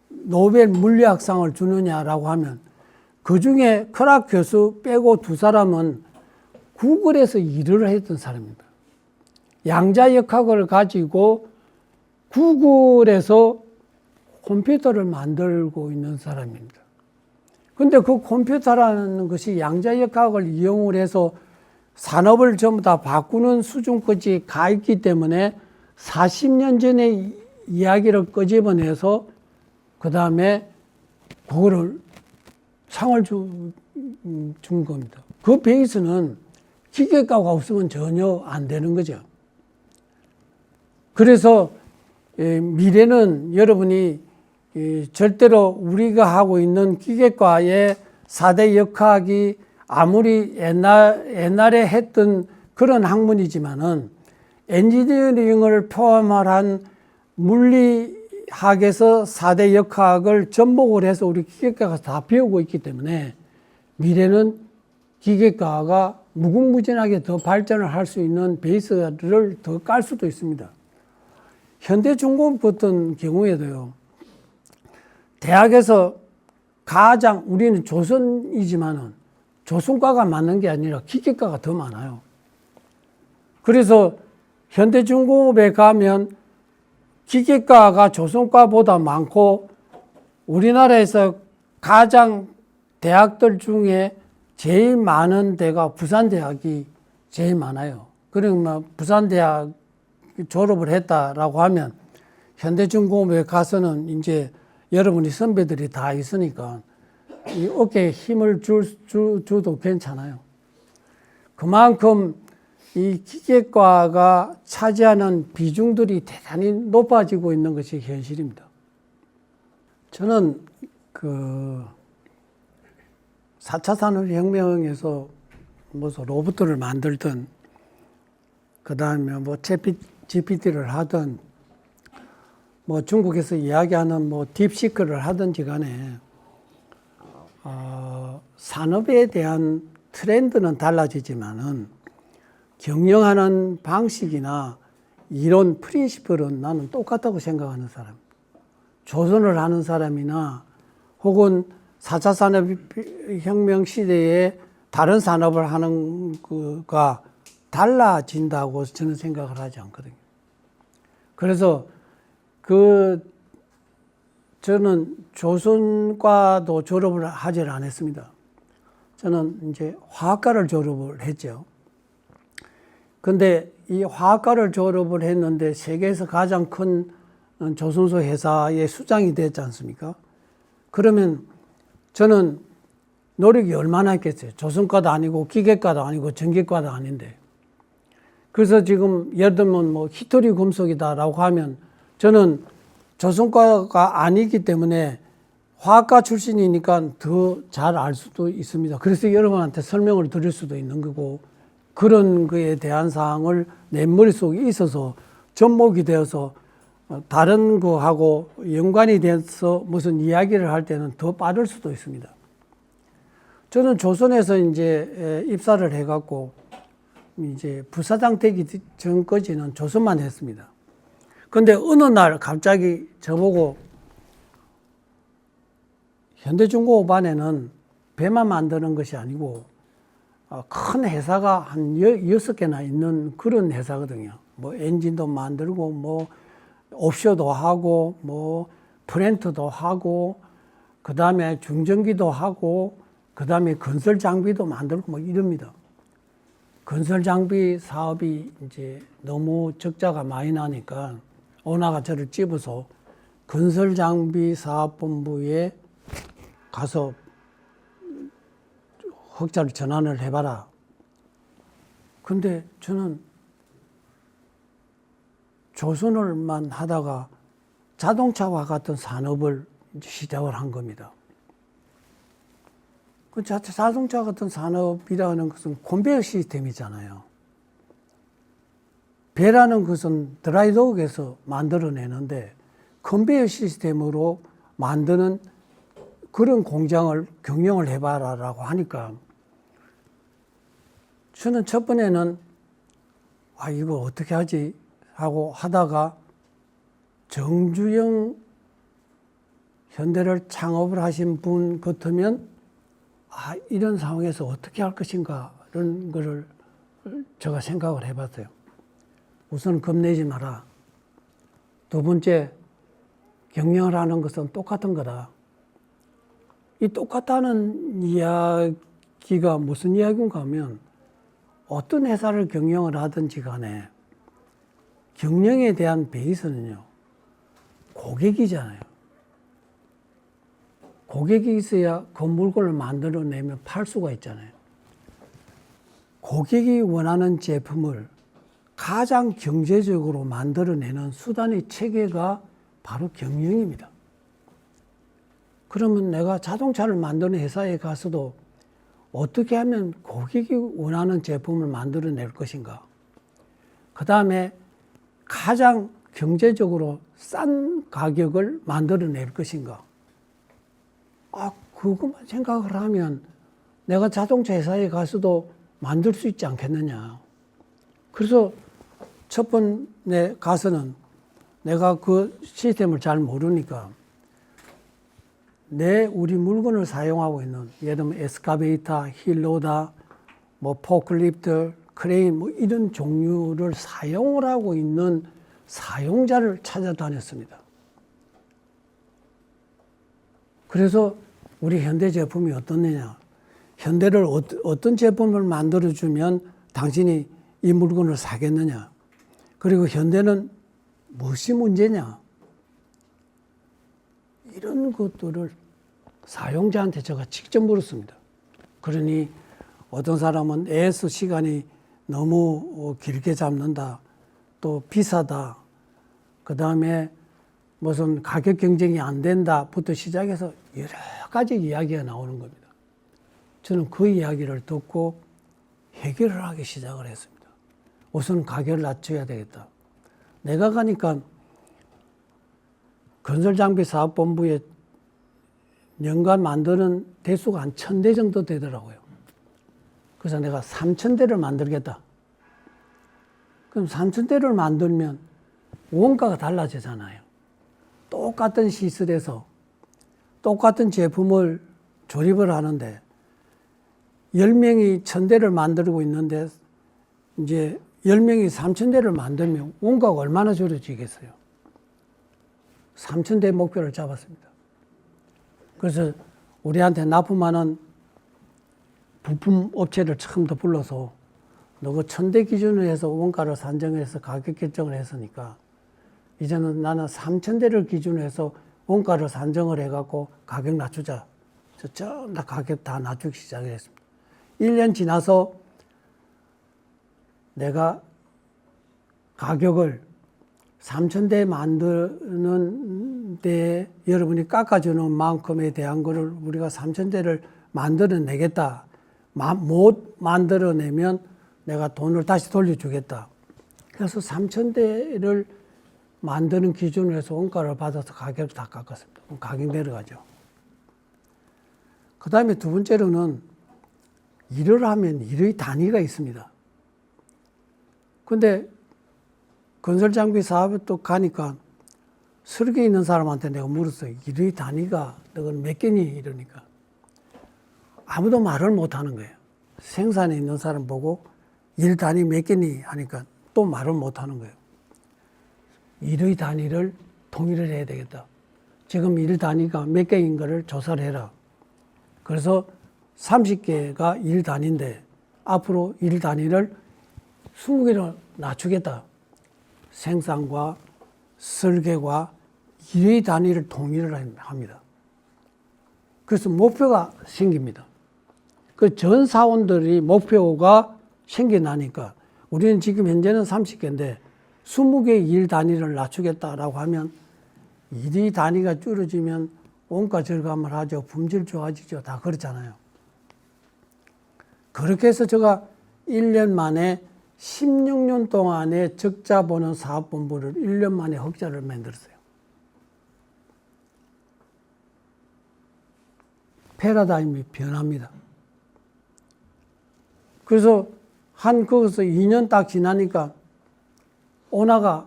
노벨 물리학상을 주느냐라고 하면 그 중에 크락 교수 빼고 두 사람은 구글에서 일을 했던 사람입니다. 양자역학을 가지고 구글에서 컴퓨터를 만들고 있는 사람입니다. 근데 그 컴퓨터라는 것이 양자역학을 이용을 해서 산업을 전부 다 바꾸는 수준까지 가 있기 때문에 40년 전에 이야기를 끄집어내서 그 다음에 그거를 상을 준 겁니다. 그 베이스는 기계과가 없으면 전혀 안 되는 거죠. 그래서 미래는 여러분이 절대로 우리가 하고 있는 기계과의 4대 역학이 아무리 옛날에 했던 그런 학문이지만은 엔지니어링을 포함한 물리학에서 4대 역학을 접목을 해서 우리 기계과가 다 배우고 있기 때문에 미래는 기계과가 무궁무진하게 더 발전을 할 수 있는 베이스를 더 깔 수도 있습니다. 현대중공업 같은 경우에도요, 대학에서 가장 우리는 조선이지만은 조선과가 많은 게 아니라 기계과가 더 많아요. 그래서 현대중공업에 가면 기계과가 조선과보다 많고 우리나라에서 가장 대학들 중에 제일 많은 데가 부산대학이 제일 많아요. 그러면 부산대학 졸업을 했다라고 하면 현대중공업에 가서는 이제 여러분이 선배들이 다 있으니까 이 어깨에 힘을 줘도 괜찮아요. 그만큼 이 기계과가 차지하는 비중들이 대단히 높아지고 있는 것이 현실입니다. 저는 그 4차 산업혁명에서 무슨 로봇들을 만들든 그 다음에 뭐 GPT를 하든 뭐 중국에서 이야기하는 뭐 딥시크를 하든지 간에 산업에 대한 트렌드는 달라지지만은 경영하는 방식이나 이론 프린시플은 나는 똑같다고 생각하는 사람. 조선을 하는 사람이나 혹은 4차 산업혁명 시대에 다른 산업을 하는 거가 달라진다고 저는 생각을 하지 않거든요. 그래서 저는 조선과도 졸업을 하질 않았습니다. 저는 이제 화학과를 졸업을 했죠. 근데 이 화학과를 졸업을 했는데 세계에서 가장 큰 조선소 회사의 수장이 됐지 않습니까? 그러면 저는 노력이 얼마나 했겠어요. 조선과도 아니고 기계과도 아니고 전기과도 아닌데. 그래서 지금 예를 들면 뭐 히토리 금속이다라고 하면 저는 조선과가 아니기 때문에 화학과 출신이니까 더 잘 알 수도 있습니다. 그래서 여러분한테 설명을 드릴 수도 있는 거고 그런 거에 대한 사항을 내 머릿속에 있어서 접목이 되어서 다른 거하고 연관이 돼서 무슨 이야기를 할 때는 더 빠를 수도 있습니다. 저는 조선에서 이제 입사를 해갖고 이제 부사장 되기 전까지는 조선만 했습니다. 근데 어느 날 갑자기 저보고 현대중공업 안에는 배만 만드는 것이 아니고 큰 회사가 한 6개나 있는 그런 회사거든요. 뭐 엔진도 만들고 뭐 옵쇼도 하고 뭐 프렌트도 하고 그 다음에 중전기도 하고 그 다음에 건설 장비도 만들고 뭐 이럽니다. 건설 장비 사업이 이제 너무 적자가 많이 나니까 오나가 저를 집어서 건설 장비 사업본부에 가서 흑자를 전환을 해봐라. 근데 저는 조선을만 하다가 자동차와 같은 산업을 시작을 한 겁니다. 그 자동차 같은 산업이라는 것은 컨베이어 시스템이잖아요. 배라는 것은 드라이도그에서 만들어내는데 컨베이어 시스템으로 만드는 그런 공장을 경영을 해봐라라고 하니까 저는 첫 번에는 이거 어떻게 하지 하고 하다가 정주영 현대를 창업을 하신 분 같으면 이런 상황에서 어떻게 할 것인가 이런 거를 제가 생각을 해봤어요. 우선 겁내지 마라. 두 번째, 경영을 하는 것은 똑같은 거다. 이 똑같다는 이야기가 무슨 이야기인가 하면 어떤 회사를 경영을 하든지 간에 경영에 대한 베이스는요, 고객이잖아요. 고객이 있어야 그 물건을 만들어내면 팔 수가 있잖아요. 고객이 원하는 제품을 가장 경제적으로 만들어내는 수단의 체계가 바로 경영입니다. 그러면 내가 자동차를 만드는 회사에 가서도 어떻게 하면 고객이 원하는 제품을 만들어낼 것인가? 그 다음에 가장 경제적으로 싼 가격을 만들어낼 것인가? 그것만 생각을 하면 내가 자동차 회사에 가서도 만들 수 있지 않겠느냐. 그래서 첫 번에 가서는 내가 그 시스템을 잘 모르니까 우리 물건을 사용하고 있는 예를 들면 에스카베이터, 힐로다, 뭐 포클리프트, 크레인 뭐 이런 종류를 사용을 하고 있는 사용자를 찾아다녔습니다. 그래서 우리 현대 제품이 어떻느냐. 현대를 어떤 제품을 만들어주면 당신이 이 물건을 사겠느냐. 그리고 현대는 무엇이 문제냐. 이런 것들을 사용자한테 제가 직접 물었습니다. 그러니 어떤 사람은 AS 시간이 너무 길게 잡는다. 또 비싸다. 그 다음에 무슨 가격 경쟁이 안 된다부터 시작해서 여러 가지 이야기가 나오는 겁니다. 저는 그 이야기를 듣고 해결을 하기 시작을 했습니다. 우선 가격을 낮춰야 되겠다. 내가 가니까 건설장비사업본부에 연간 만드는 대수가 한 1000대 정도 되더라고요. 그래서 내가 3000대를 만들겠다. 그럼 3000대를 만들면 원가가 달라지잖아요. 똑같은 시설에서 똑같은 제품을 조립을 하는데 10명이 1000대를 만들고 있는데 이제 10명이 3000대를 만들면 원가가 얼마나 줄어지겠어요? 3000대 목표를 잡았습니다. 그래서 우리한테 납품하는 부품 업체를 처음부터 불러서 너가 1000대 기준으로 해서 원가를 산정해서 가격 결정을 했으니까 이제는 나는 3000대를 기준으로 해서 원가를 산정을 해갖고 가격 낮추자. 전부 다 가격 다 낮추기 시작했습니다. 1년 지나서 내가 가격을 3000대 만드는 데 여러분이 깎아주는 만큼에 대한 거를 우리가 3000대를 만들어내겠다. 못 만들어내면 내가 돈을 다시 돌려주겠다. 그래서 3000대를 만드는 기준으로 해서 원가를 받아서 가격을 다 깎았습니다. 그럼 가격 내려가죠. 그 다음에 두 번째로는 일을 하면 일의 단위가 있습니다. 근데 건설장비 사업에 또 가니까 설계 있는 사람한테 내가 물었어요. 일의 단위가 너는 몇 개니? 이러니까 아무도 말을 못 하는 거예요. 생산에 있는 사람 보고 일 단위 몇 개니? 하니까 또 말을 못 하는 거예요. 일의 단위를 통일을 해야 되겠다. 지금 일 단위가 몇 개인 거를 조사를 해라. 그래서 30개가 일 단위인데 앞으로 일 단위를 20개로 낮추겠다. 생산과 설계와 일의 단위를 통일을 합니다. 그래서 목표가 생깁니다. 그 전 사원들이 목표가 생겨나니까 우리는 지금 현재는 30개인데 20개의 일 단위를 낮추겠다라고 하면 일의 단위가 줄어지면 원가 절감을 하죠. 품질 좋아지죠. 다 그렇잖아요. 그렇게 해서 제가 1년 만에 16년 동안에 적자 보는 사업본부를 1년 만에 흑자를 만들었어요. 패러다임이 변합니다. 그래서 거기서 2년 딱 지나니까 오나가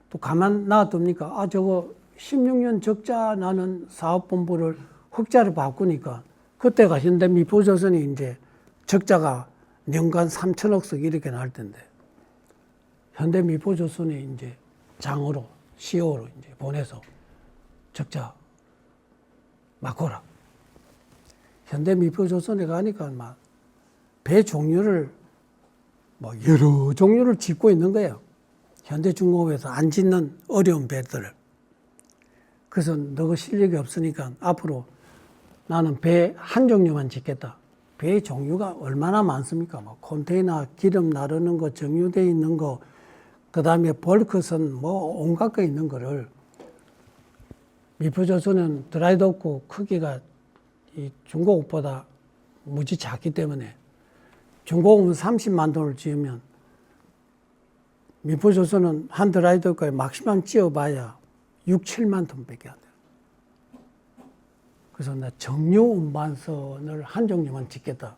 또 가만 놔둡니까? 저거 16년 적자 나는 사업본부를 흑자로 바꾸니까 그때가 현대미포조선이 이제 적자가 년간 3천억씩 이렇게 날 텐데 현대미포조선이 이제 장으로 CEO로 이제 보내서 적자 바꿔라. 현대미포조선에 가니까 막 배 종류를 뭐 여러 종류를 짓고 있는 거예요. 현대중공업에서 안 짓는 어려운 배들을. 그래서 너가 실력이 없으니까 앞으로 나는 배 한 종류만 짓겠다. 배 종류가 얼마나 많습니까? 뭐 컨테이너, 기름 나르는 거, 정유되어 있는 거, 그 다음에 벌크선, 뭐 온갖 거 있는 거를 미포조선은 드라이도크 크기가 이 중고급보다 무지 작기 때문에 중고급은 30만 톤을 지으면 미포조선은 한 드라이도크에 막시멈 찌어봐야 6, 7만 톤밖에 안 돼요. 그래서 나 정유 운반선을 한 종류만 짓겠다.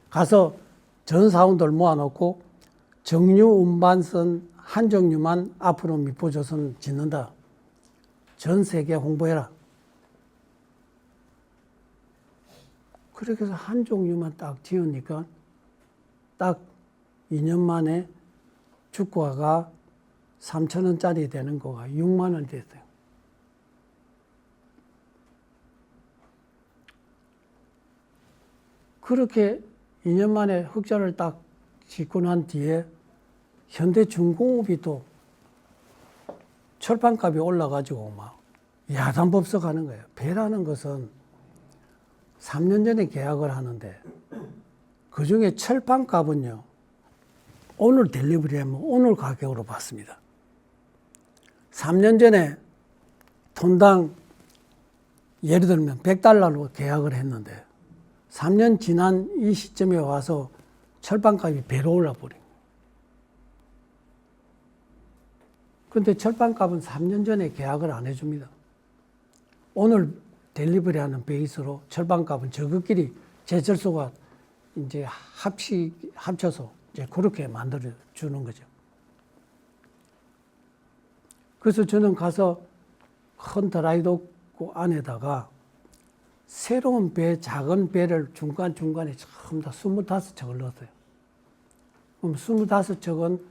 가서 전 사원들 모아놓고 정유 운반선 한 종류만 앞으로 미포조선 짓는다. 전 세계 홍보해라. 그렇게 해서 한 종류만 딱 지으니까 딱 2년 만에 주가가 3,000원짜리 되는 거가 6만 원 됐어요. 그렇게 2년 만에 흑자를 딱 짓고 난 뒤에 현대중공업이 또 철판값이 올라가지고 막 야단법석하는 거예요. 배라는 것은 3년 전에 계약을 하는데 그 중에 철판값은요, 오늘 델리버리하면 오늘 가격으로 받습니다. 3년 전에 톤당 예를 들면 $100로 계약을 했는데 3년 지난 이 시점에 와서 철판값이 배로 올라버린 거예요. 그런데 철판값은 3년 전에 계약을 안 해줍니다. 오늘 델리버리 하는 베이스로 철판값은 저것끼리 제철소가 이제 합쳐서 이제 그렇게 만들어 주는 거죠. 그래서 저는 가서 큰 드라이도크 안에다가 새로운 배, 작은 배를 중간중간에 전부 다 25척을 넣었어요. 그럼 25척은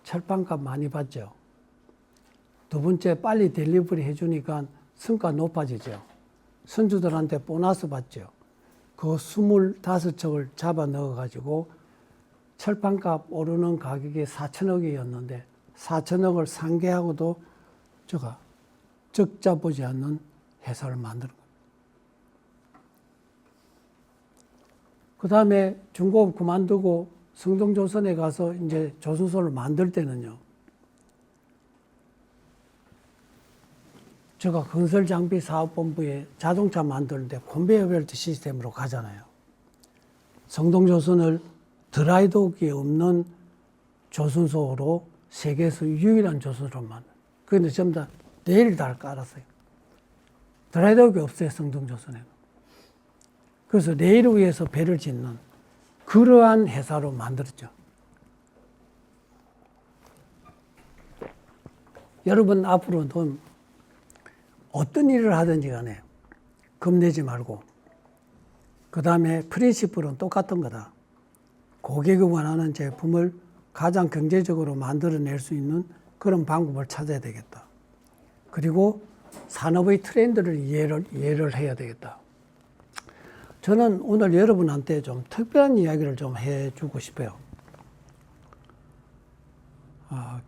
철판값 많이 받죠. 두 번째, 빨리 델리버리 해주니까 성과 높아지죠. 선주들한테 보너스 받죠. 그 25척을 잡아 넣어가지고 철판값 오르는 가격이 4천억이었는데 4천억을 상계하고도 제가 적자 보지 않는 회사를 만드는 거예요. 그 다음에 중공업 그만두고 성동조선에 가서 이제 조선소를 만들 때는요, 제가 건설장비사업본부에 자동차 만드는데 컨베이어 벨트 시스템으로 가잖아요. 성동조선을 드라이도크에 없는 조선소로 세계에서 유일한 조선소로 만든. 그런데 전부 다 레일 다 깔았어요. 드라이도크가 없어요, 성동조선에는. 그래서 레일 위에서 배를 짓는 그러한 회사로 만들었죠. 여러분 앞으로는 어떤 일을 하든지 간에 겁내지 말고, 그 다음에 프린시플은 똑같은 거다. 고객이 원하는 제품을 가장 경제적으로 만들어낼 수 있는 그런 방법을 찾아야 되겠다. 그리고 산업의 트렌드를 이해를 해야 되겠다. 저는 오늘 여러분한테 좀 특별한 이야기를 좀 해주고 싶어요.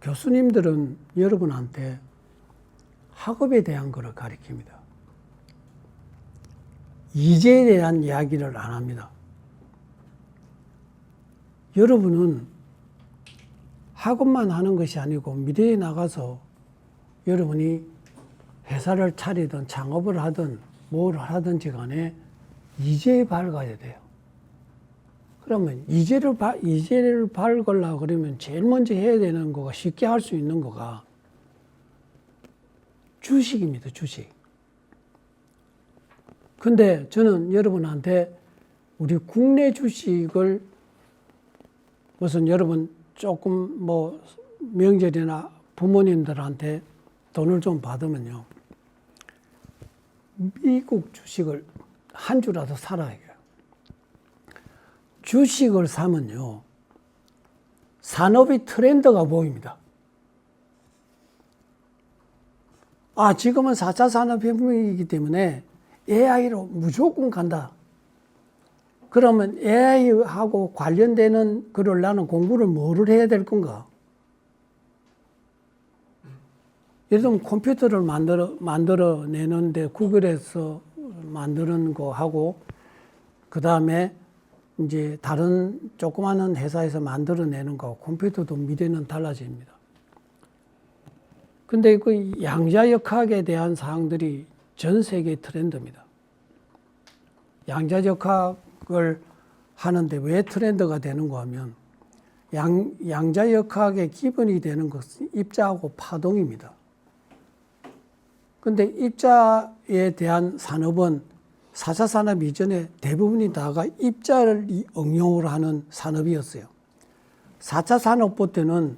교수님들은 여러분한테 학업에 대한 것을 가르칩니다. 이제에 대한 이야기를 안 합니다. 여러분은 학업만 하는 것이 아니고 미래에 나가서 여러분이 회사를 차리든 창업을 하든 뭘 하든지 간에 이제에 밝아야 돼요. 그러면 이제를 밝으려고 그러면 제일 먼저 해야 되는 거가, 쉽게 할 수 있는 거가 주식입니다, 주식. 근데 저는 여러분한테 우리 국내 주식을 무슨 여러분 조금 뭐 명절이나 부모님들한테 돈을 좀 받으면요, 미국 주식을 한 주라도 사라 해요. 주식을 사면요, 산업의 트렌드가 보입니다. 지금은 4차 산업혁명이기 때문에 AI로 무조건 간다. 그러면 AI하고 관련되는 그걸 나는 공부를 뭐를 해야 될 건가? 예를 들면 컴퓨터를 만들어내는데 구글에서 만드는 거 하고, 그 다음에 이제 다른 조그마한 회사에서 만들어내는 거, 컴퓨터도 미래는 달라집니다. 근데 그 양자역학에 대한 사항들이 전 세계 트렌드입니다. 양자역학을 하는데 왜 트렌드가 되는가 하면 양자역학의 기본이 되는 것은 입자하고 파동입니다. 근데 입자에 대한 산업은 4차 산업 이전에 대부분이 다가 입자를 응용을 하는 산업이었어요. 4차 산업부터는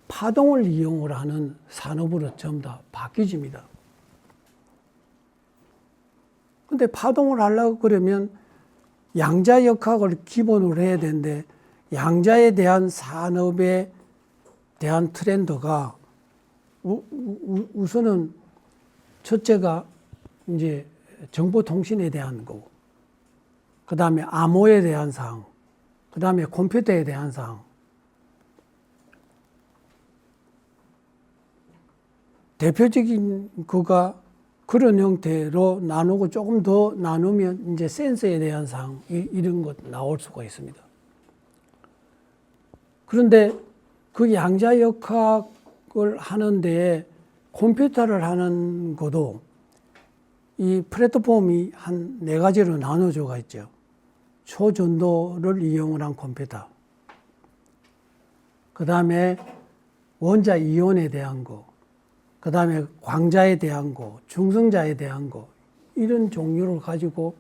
파동을 이용을 하는 산업으로 전부 다 바뀌집니다. 근데 파동을 하려고 그러면 양자역학을 기본으로 해야 되는데, 양자에 대한 산업에 대한 트렌드가 우선은 첫째가 이제 정보통신에 대한 거고, 그 다음에 암호에 대한 사항, 그 다음에 컴퓨터에 대한 사항. 대표적인 그가 그런 형태로 나누고 조금 더 나누면 이제 센서에 대한 사항, 이런 것 나올 수가 있습니다. 그런데 그 양자역학을 하는데 컴퓨터를 하는 것도 이 플랫폼이 한 4가지로 나눠져가 있죠. 초전도를 이용을 한 컴퓨터, 그 다음에 원자 이온에 대한 거, 그 다음에 광자에 대한 거, 중성자에 대한 거, 이런 종류를 가지고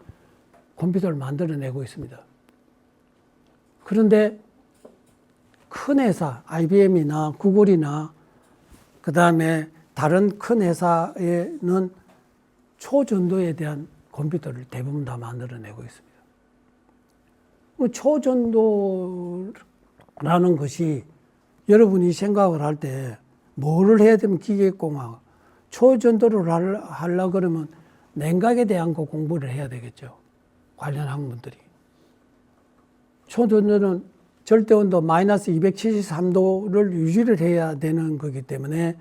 컴퓨터를 만들어내고 있습니다. 그런데 큰 회사, IBM이나 구글이나 그 다음에 다른 큰 회사에는 초전도에 대한 컴퓨터를 대부분 다 만들어내고 있습니다. 초전도라는 것이 여러분이 생각을 할 때 뭐를 해야 되면 기계공학, 초전도를 하려고 그러면 냉각에 대한 거 공부를 해야 되겠죠. 관련 학문들이. 초전도는 절대온도 마이너스 273도를 유지를 해야 되는 거기 때문에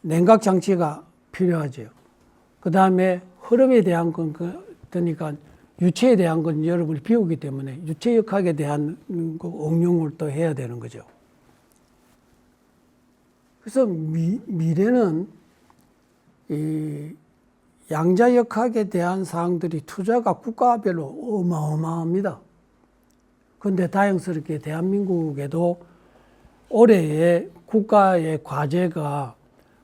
냉각 장치가 필요하죠. 그 다음에 흐름에 대한 건, 그러니까 유체에 대한 건 여러분이 배우기 때문에 유체역학에 대한 응용을 또 해야 되는 거죠. 그래서 미래는 이 양자역학에 대한 사항들이 투자가 국가별로 어마어마합니다. 그런데 다행스럽게 대한민국에도 올해의 국가의 과제가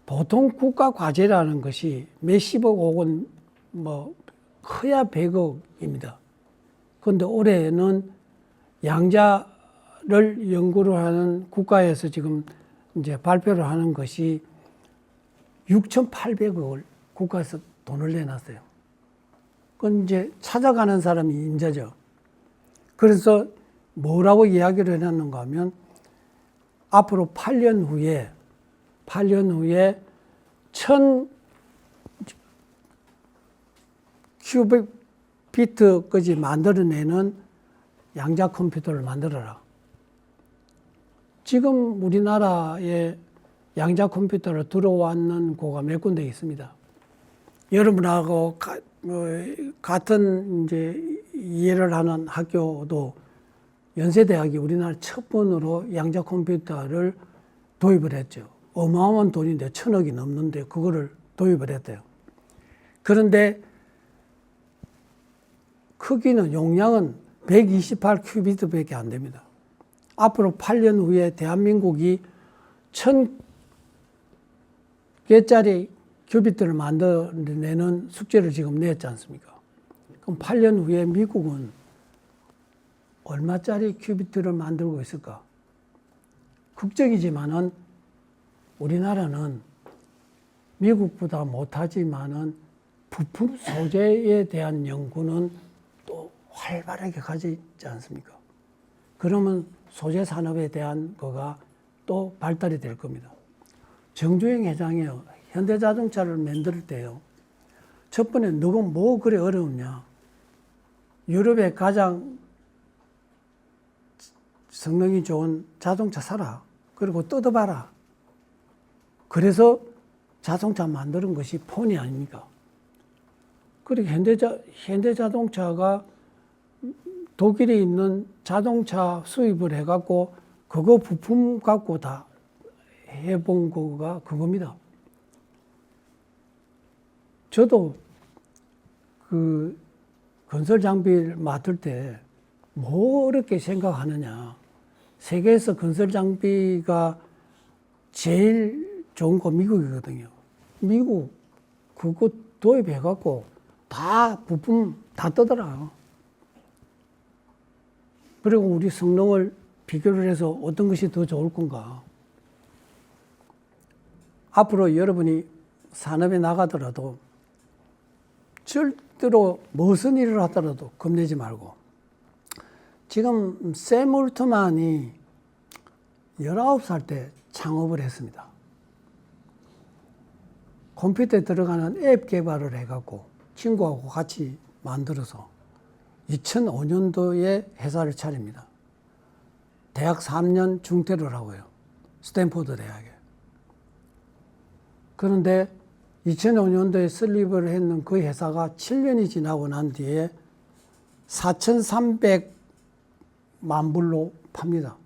보통 국가 과제라는 것이 몇십억 혹은 뭐 커야 100억입니다. 그런데 올해는 양자를 연구를 하는 국가에서 지금 이제 발표를 하는 것이 6,800억을 국가에서 돈을 내놨어요. 그건 이제 찾아가는 사람이 인자죠. 그래서 뭐라고 이야기를 해놨는가 하면 앞으로 8년 후에 1000 큐비트까지 만들어내는 양자 컴퓨터를 만들어라. 지금 우리나라에 양자 컴퓨터로 들어왔는 고가 몇 군데 있습니다. 여러분하고 같은 이제 이해를 하는 학교도 연세대학이 우리나라 첫 번으로 양자 컴퓨터를 도입을 했죠. 어마어마한 돈인데 1,000억이 넘는데 그거를 도입을 했대요. 그런데 크기는 용량은 128 큐비트밖에 안 됩니다. 앞으로 8년 후에 대한민국이 1,000개짜리 큐비트를 만들어내는 숙제를 지금 냈지 않습니까? 그럼 8년 후에 미국은 얼마짜리 큐비트를 만들고 있을까? 걱정이지만은 우리나라는 미국보다 못하지만은 부품 소재에 대한 연구는 또 활발하게 가지지 않습니까? 그러면 소재 산업에 대한 거가 또 발달이 될 겁니다. 정주행 회장이요, 현대자동차를 만들 때요, 첫 번에 너가 뭐 그래 어려웠냐? 유럽의 가장 성능이 좋은 자동차 사라. 그리고 뜯어봐라. 그래서 자동차 만드는 것이 폰이 아닙니까? 그리고 현대자동차가 독일에 있는 자동차 수입을 해갖고 그거 부품 갖고 다 해본 거가 그겁니다. 저도 그 건설 장비를 맡을 때 뭐 어렵게 생각하느냐. 세계에서 건설 장비가 제일 좋은 거 미국이거든요. 미국 그거 도입해갖고 다 부품 다 뜨더라. 그리고 우리 성능을 비교를 해서 어떤 것이 더 좋을 건가. 앞으로 여러분이 산업에 나가더라도 절대로 무슨 일을 하더라도 겁내지 말고 지금 샘 올트만이 19살 때 창업을 했습니다. 컴퓨터에 들어가는 앱 개발을 해갖고 친구하고 같이 만들어서 2005년도에 회사를 차립니다. 대학 3년 중퇴를 하고요. 스탠포드 대학에. 그런데 2005년도에 설립을 했는 그 회사가 7년이 지나고 난 뒤에 4,300만 불로 팝니다.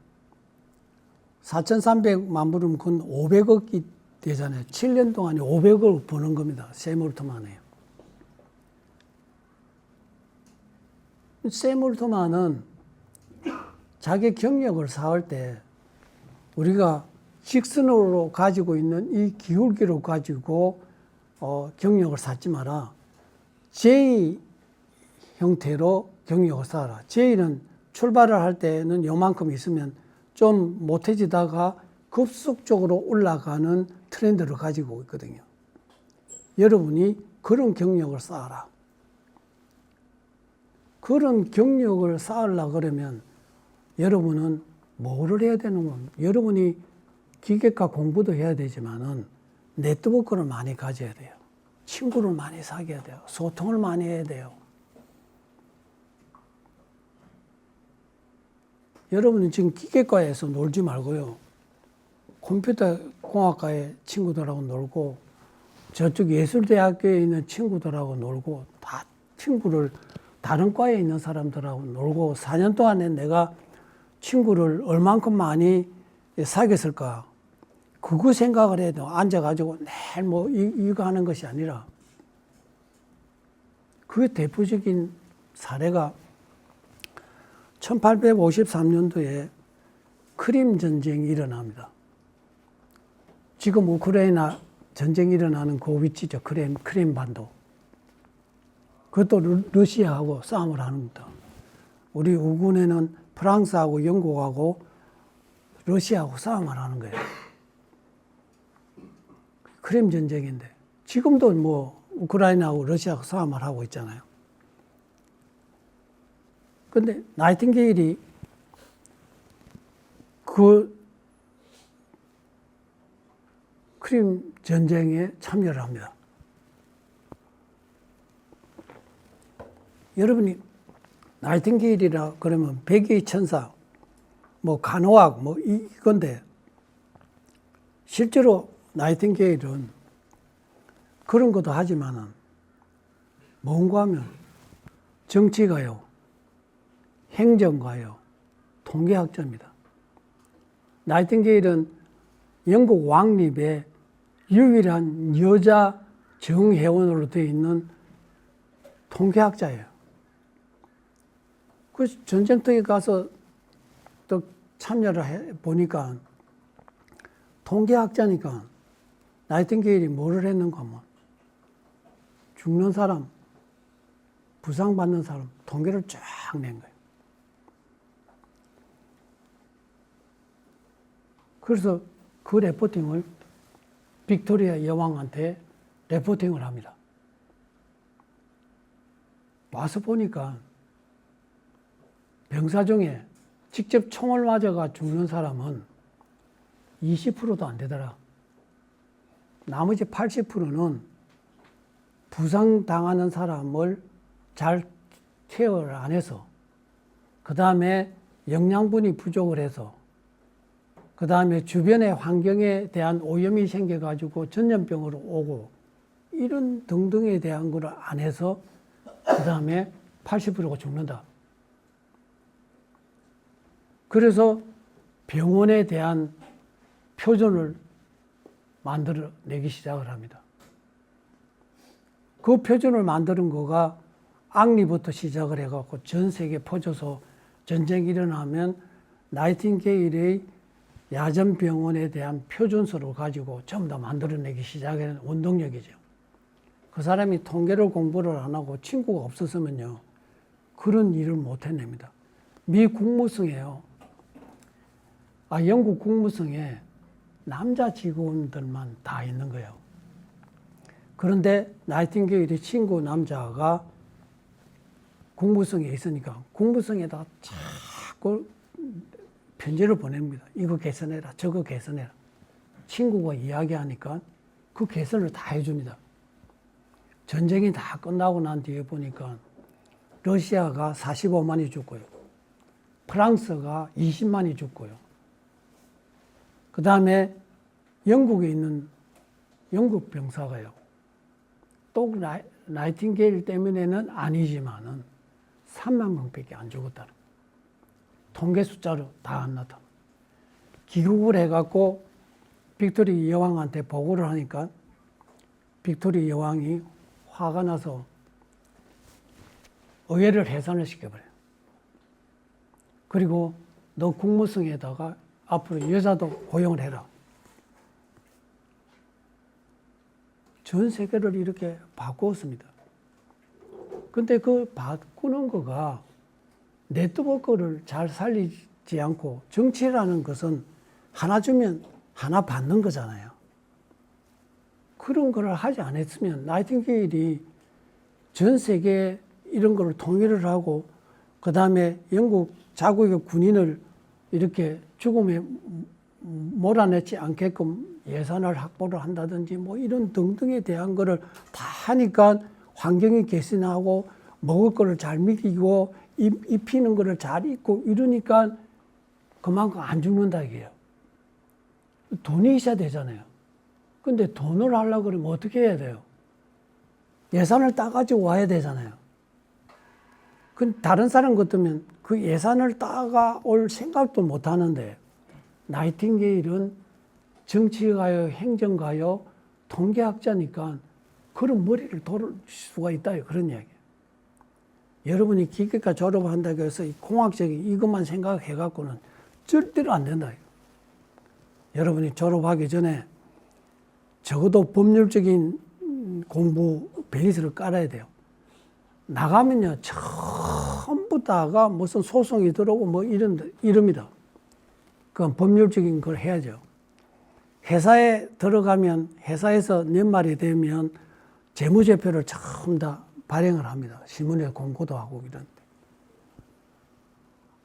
4,300만 불이면 그건 500억이 되잖아요. 7년 동안에 500억을 버는 겁니다. 샘 올트만이에요. 샘 올트만은 자기 경력을 쌓을 때 우리가 직선으로 가지고 있는 이 기울기를 가지고 경력을 쌓지 마라. J 형태로 경력을 쌓아라. J는 출발을 할 때는 요만큼 있으면 좀 못해지다가 급속적으로 올라가는 트렌드를 가지고 있거든요. 여러분이 그런 경력을 쌓아라. 그런 경력을 쌓으려고 그러면 여러분은 뭐를 해야 되는 건 여러분이 기계과 공부도 해야 되지만은 네트워크를 많이 가져야 돼요. 친구를 많이 사귀어야 돼요. 소통을 많이 해야 돼요. 여러분은 지금 기계과에서 놀지 말고요. 컴퓨터 공학과의 친구들하고 놀고 저쪽 예술대학교에 있는 친구들하고 놀고 다 친구를 다른 과에 있는 사람들하고 놀고 4년 동안에 내가 친구를 얼만큼 많이 사귀었을까? 그거 생각을 해야 돼요. 앉아가지고 매일 뭐 이거 하는 것이 아니라 그 대표적인 사례가 1853년도에 크림 전쟁이 일어납니다. 지금 우크라이나 전쟁이 일어나는 그 위치죠. 크림 반도. 그것도 러시아하고 싸움을 하는 겁니다. 우리 우군에는 프랑스하고 영국하고 러시아하고 싸움을 하는 거예요. 크림 전쟁인데 지금도 뭐 우크라이나하고 러시아하고 싸움을 하고 있잖아요. 근데 나이팅게일이 그 크림 전쟁에 참여를 합니다. 여러분이 나이팅게일이라 그러면 백의 천사, 뭐 간호학, 뭐 이건데 실제로 나이팅게일은 그런 것도 하지만은 뭔가 하면 정치가요, 행정가요, 통계학자입니다. 나이팅게일은 영국 왕립의 유일한 여자 정회원으로 되어 있는 통계학자예요. 그 전쟁터에 가서 또 참여를 해 보니까 통계학자니까 나이팅게일이 뭐를 했는가 하면 죽는 사람, 부상받는 사람 통계를 쫙 낸 거예요. 그래서 그 레포팅을 빅토리아 여왕한테 레포팅을 합니다. 와서 보니까 병사 중에 직접 총을 맞아가 죽는 사람은 20%도 안 되더라. 나머지 80%는 부상당하는 사람을 잘 케어를 안 해서, 그 다음에 영양분이 부족을 해서, 그 다음에 주변의 환경에 대한 오염이 생겨가지고 전염병으로 오고, 이런 등등에 대한 걸 안 해서, 그 다음에 80%가 죽는다. 그래서 병원에 대한 표준을 만들어내기 시작을 합니다. 그 표준을 만드는 거가 앙리부터 시작을 해갖고 전 세계에 퍼져서 전쟁이 일어나면 나이팅게일의 야전병원에 대한 표준서를 가지고 전부 다 만들어내기 시작하는 원동력이죠. 그 사람이 통계를 공부를 안 하고 친구가 없었으면요, 그런 일을 못 해냅니다. 미 국무성에요. 영국 국무성에 남자 직원들만 다 있는 거예요. 그런데 나이팅게일의 친구 남자가 국무성에 있으니까 국무성에다 쫙 자꾸 편지를 보냅니다. 이거 개선해라, 저거 개선해라. 친구가 이야기하니까 그 개선을 다 해줍니다. 전쟁이 다 끝나고 난 뒤에 보니까 러시아가 45만이 죽고요. 프랑스가 20만이 죽고요. 그 다음에 영국에 있는 영국 병사가요. 또 나이팅게일 때문에는 아니지만은 3만 명밖에 안 죽었다는 통계 숫자로 다 안 나타나. 귀국을 해갖고 빅토리 여왕한테 보고를 하니까 빅토리 여왕이 화가 나서 의회를 해산을 시켜버려요. 그리고 너 국무성에다가 앞으로 여자도 고용을 해라. 전 세계를 이렇게 바꾸었습니다. 근데 그 바꾸는 거가 네트워크를 잘 살리지 않고 정치라는 것은 하나 주면 하나 받는 거잖아요. 그런 걸 하지 않았으면 나이팅게일이 전 세계 이런 걸 통일을 하고 그 다음에 영국 자국의 군인을 이렇게 죽음에 몰아내지 않게끔 예산을 확보를 한다든지 뭐 이런 등등에 대한 거를 다 하니까 환경이 개선하고 먹을 거를 잘 먹이고 입히는 거를 잘 입고 이러니까 그만큼 안 죽는다 이게요. 돈이 있어야 되잖아요. 근데 돈을 하려고 그러면 어떻게 해야 돼요? 예산을 따가지고 와야 되잖아요. 그 다른 사람 같으면 그 예산을 따가올 생각도 못 하는데 나이팅게일은 정치가요, 행정가요, 통계학자니까 그런 머리를 돌릴 수가 있다 그런 이야기예요. 여러분이 기계과 졸업한다고 해서 공학적인 이것만 생각해갖고는 절대로 안 된다. 여러분이 졸업하기 전에 적어도 법률적인 공부 베이스를 깔아야 돼요. 나가면요, 전부 다가 무슨 소송이 들어오고 뭐 이럽니다. 그건 법률적인 걸 해야죠. 회사에 들어가면 회사에서 연말이 되면 재무제표를 전부 다 발행을 합니다. 신문에 공고도 하고 이런데.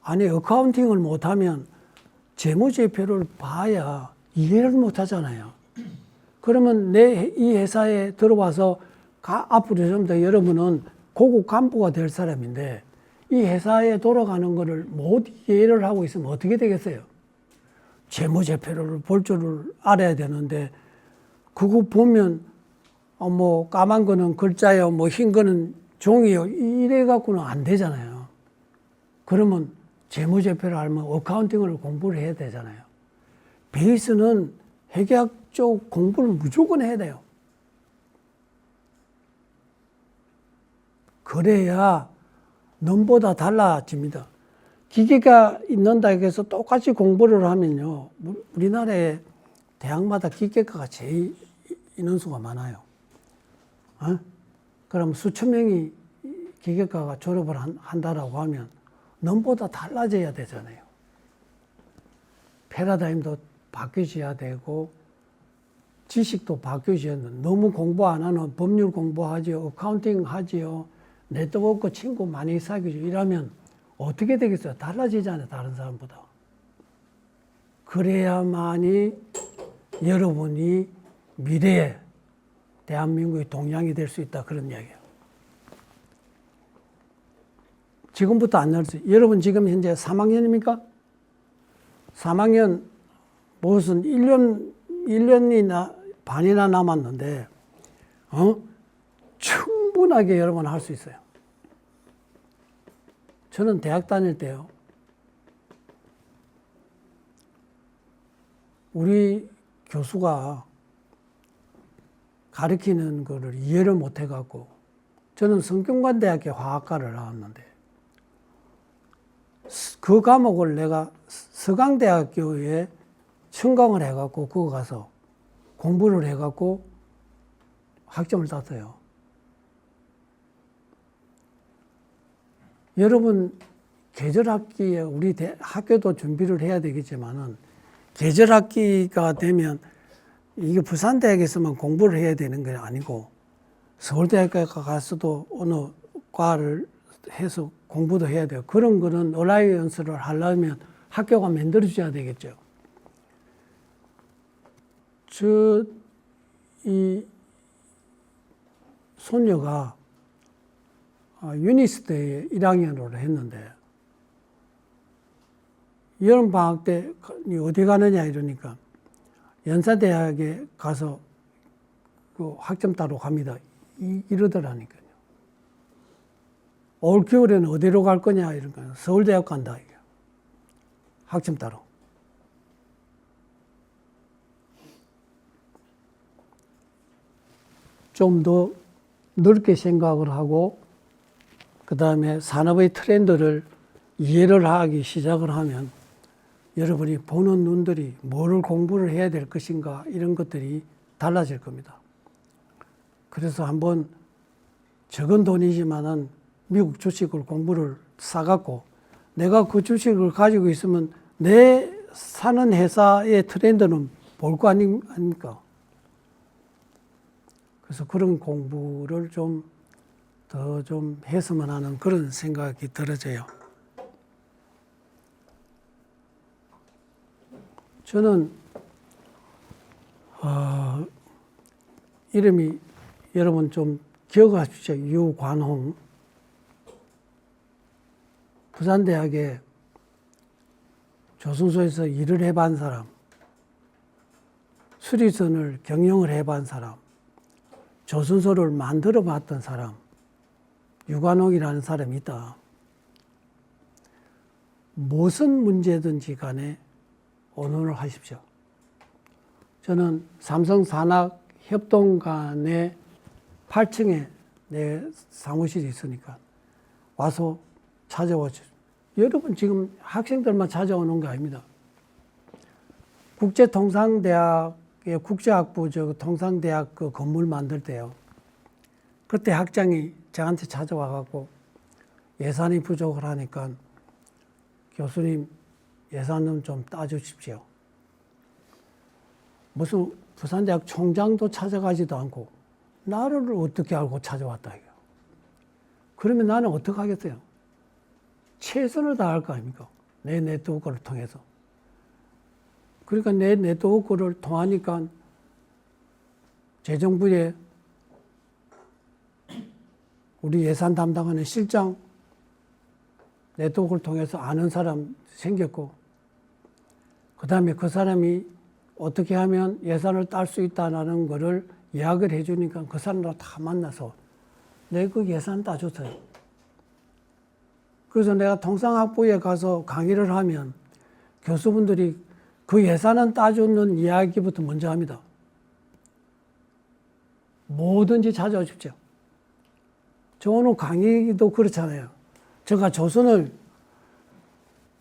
아니, 어카운팅을 못하면 재무제표를 봐야 이해를 못 하잖아요. 그러면 내 이 회사에 들어와서 앞으로 좀 더 여러분은 고급 간부가 될 사람인데 이 회사에 돌아가는 거를 못 이해를 하고 있으면 어떻게 되겠어요? 재무제표를 볼 줄을 알아야 되는데 그거 보면 뭐 까만 거는 글자요, 뭐 흰 거는 종이요 이래 갖고는 안 되잖아요. 그러면 재무제표를 알면 어카운팅을 공부를 해야 되잖아요. 베이스는 회계학 쪽 공부를 무조건 해야 돼요. 그래야 넘보다 달라집니다. 기계가 있는다 해서 똑같이 공부를 하면요. 우리나라에 대학마다 기계과가 제일 인원수가 많아요. 그럼 수천 명이 기계과가 졸업을 한다라고 하면 넘보다 달라져야 되잖아요. 패러다임도 바뀌어야 되고 지식도 바뀌어야 되는데 너무 공부 안 하는 법률 공부하지요. 어카운팅 하지요. 네트워크 친구 많이 사귀죠. 이러면 어떻게 되겠어요? 달라지잖아요. 다른 사람보다. 그래야만이 여러분이 미래에 대한민국의 동양이 될 수 있다. 그런 이야기예요. 지금부터 안 나올 수 있어요. 여러분 지금 현재 3학년입니까? 3학년 무슨 1년이나 반이나 남았는데 충분하게 여러분 할 수 있어요. 저는 대학 다닐 때요. 우리 교수가 가르치는 거를 이해를 못 해갖고 저는 성균관대학교 화학과를 나왔는데 그 과목을 내가 서강대학교에 청강을 해갖고 그거 가서 공부를 해갖고 학점을 땄어요. 여러분 계절학기에 우리 학교도 준비를 해야 되겠지만은 계절학기가 되면 이게 부산대학에서만 공부를 해야 되는 게 아니고 서울대학에 가서도 어느 과를 해서 공부도 해야 돼요. 그런 거는 얼라이언스를 하려면 학교가 만들어줘야 되겠죠. 이 손녀가 유니스트에 1학년으로 했는데 여름방학 때 어디 가느냐 이러니까 연사대학에 가서 그 학점 따러 갑니다. 이러더라니까요. 올 겨울에는 어디로 갈 거냐 이러니까 서울대학 간다. 학점 따러. 좀 더 넓게 생각을 하고 그 다음에 산업의 트렌드를 이해를 하기 시작을 하면 여러분이 보는 눈들이 뭐를 공부를 해야 될 것인가 이런 것들이 달라질 겁니다. 그래서 한번 적은 돈이지만은 미국 주식을 공부를 사갖고 내가 그 주식을 가지고 있으면 내 사는 회사의 트렌드는 볼 거 아닙니까? 그래서 그런 공부를 좀 더 좀 했으면 하는 그런 생각이 들어져요. 저는 이름이 여러분 좀 기억하십시오. 유관홍. 부산대학에 조선소에서 일을 해본 사람, 수리선을 경영을 해본 사람, 조선소를 만들어 봤던 사람, 유관홍이라는 사람이 있다. 무슨 문제든지 간에 언론을 하십시오. 저는 삼성 산학협동관의 8층에 내 사무실이 있으니까 와서 찾아와 주세요. 여러분 지금 학생들만 찾아오는 거 아닙니다. 국제통상대학의 국제학부 통상대학 그 건물 만들 때요. 그때 학장이 저한테 찾아와 갖고 예산이 부족을 하니까 교수님 예산 좀 따주십시오. 무슨 부산대학 총장도 찾아가지도 않고 나를 어떻게 알고 찾아왔다 이거. 그러면 나는 어떻게 하겠어요? 최선을 다할 거 아닙니까? 내 네트워크를 통해서. 그러니까 내 네트워크를 통하니까 재정부에 우리 예산 담당하는 실장 네트워크를 통해서 아는 사람 생겼고, 그 다음에 그 사람이 어떻게 하면 예산을 딸 수 있다는 거를 이야기를 해주니까 그 사람들 다 만나서 내 그 예산 따줬어요. 그래서 내가 통상학부에 가서 강의를 하면 교수분들이 그 예산은 따주는 이야기부터 먼저 합니다. 뭐든지 찾아오십시오. 저 오늘 강의도 그렇잖아요. 제가 조선을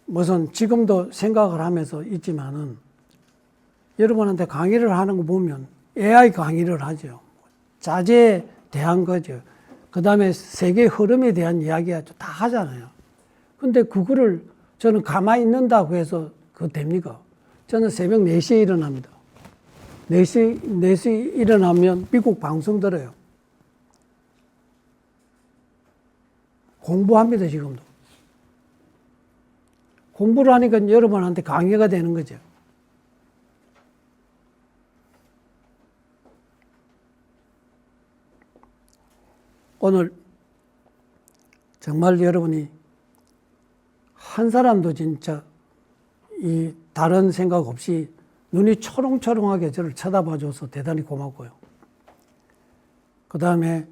무슨 지금도 생각을 하면서 있지만은 여러분한테 강의를 하는 거 보면 AI 강의를 하죠. 자재에 대한 거죠. 그 다음에 세계 흐름에 대한 이야기 다 하잖아요. 근데 그거를 저는 가만히 있는다고 해서 그거 됩니까? 저는 새벽 4시에 일어납니다. 4시 일어나면 미국 방송 들어요. 공부합니다, 지금도. 공부를 하니까 여러분한테 강의가 되는 거죠. 오늘 정말 여러분이 한 사람도 진짜 이 다른 생각 없이 눈이 초롱초롱하게 저를 쳐다봐줘서 대단히 고맙고요. 그 다음에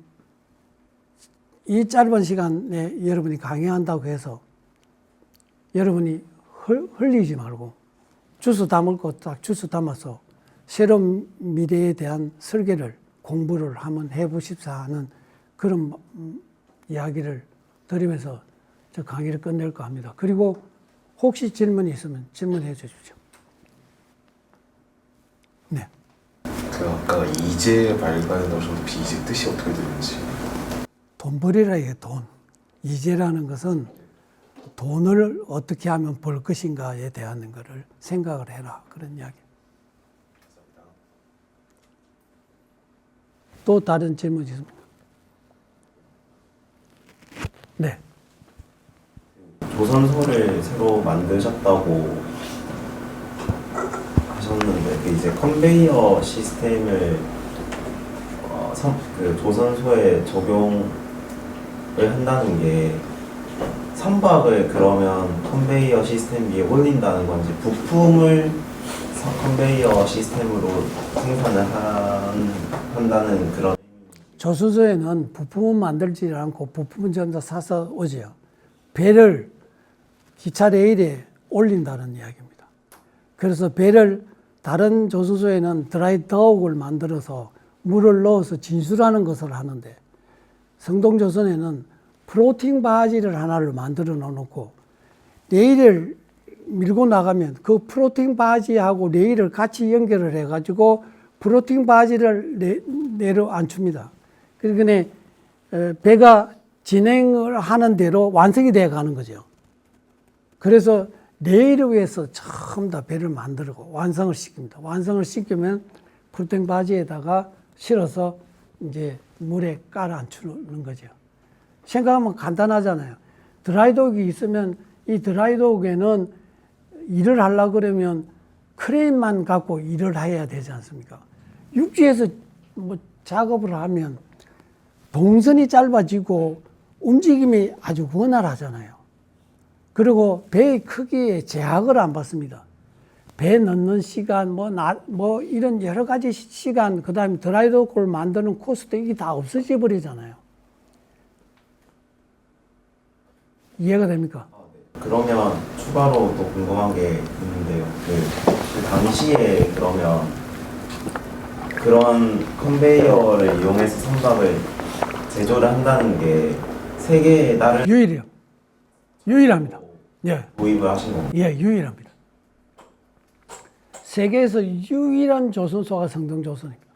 이 짧은 시간에 여러분이 강의한다고 해서 여러분이 흘리지 말고 주스 담을 거 딱 주스 담아서 새로운 미래에 대한 설계를 공부를 한번 해보십사 하는 그런 이야기를 드리면서 저 강의를 끝낼까 합니다. 그리고 혹시 질문이 있으면 질문해 주십시오. 네. 그 아까 이재 발간에 나오셨는데 이재 뜻이 어떻게 되는지. 돈벌이라 이게 돈. 이재라는 것은 돈을 어떻게 하면 벌 것인가에 대한 거를 생각을 해라. 그런 이야기. 또 다른 질문 있습니까? 네. 조선소를 새로 만드셨다고 하셨는데 그 이제 컨베이어 시스템을 그 조선소에 적용을 한다는 게 선박을 그러면 컨베이어 시스템 위에 올린다는 건지 부품을 컨베이어 시스템으로 생산을 한다는 그런. 조선소에는 부품은 만들지 않고 부품은 전부 다 사서 오지요. 배를 기차 레일에 올린다는 이야기입니다. 그래서 배를 다른 조선소에는 드라이 더욱을 만들어서 물을 넣어서 진술하는 것을 하는데 성동조선에는 플로팅 바지를 하나를 만들어 놓고 레일을 밀고 나가면 그 플로팅 바지하고 레일을 같이 연결을 해가지고 플로팅 바지를 내려앉춥니다. 그러니까 배가 진행을 하는 대로 완성이 되어 가는 거죠. 그래서 레일을 위해서 처음 다 배를 만들고 완성을 시킵니다. 완성을 시키면 플로팅 바지에다가 실어서 이제 물에 깔아앉히는 거죠. 생각하면 간단하잖아요. 드라이독이 있으면 이 드라이독에는 일을 하려고 그러면 크레인만 갖고 일을 해야 되지 않습니까? 육지에서 뭐 작업을 하면 동선이 짧아지고 움직임이 아주 원활하잖아요. 그리고 배의 크기에 제약을 안 받습니다. 배 넣는 시간, 뭐 이런 여러 가지 시간, 그 다음에 드라이도크를 만드는 코스도 이게 다 없어져 버리잖아요. 이해가 됩니까? 그러면 추가로 또 궁금한 게 있는데요. 그 당시에 그러면 그런 컨베이어를 이용해서 선박을 제조를 한다는 게 세계에 다른 유일해요. 유일합니다. 예. 도입을 하신 건가요? 예, 유일합니다. 세계에서 유일한 조선소가 성동조선입니다.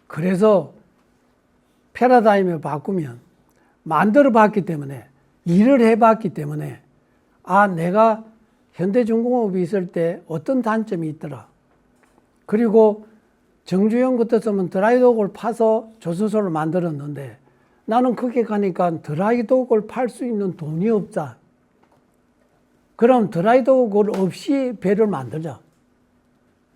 그래서 패러다임을 바꾸면 만들어 봤기 때문에 일을 해봤기 때문에 내가 현대중공업이 있을 때 어떤 단점이 있더라. 그리고 정주영 같았으면 드라이독을 파서 조선소를 만들었는데 나는 거기 가니까 드라이독을 팔 수 있는 돈이 없다. 그럼 드라이독을 없이 배를 만들자.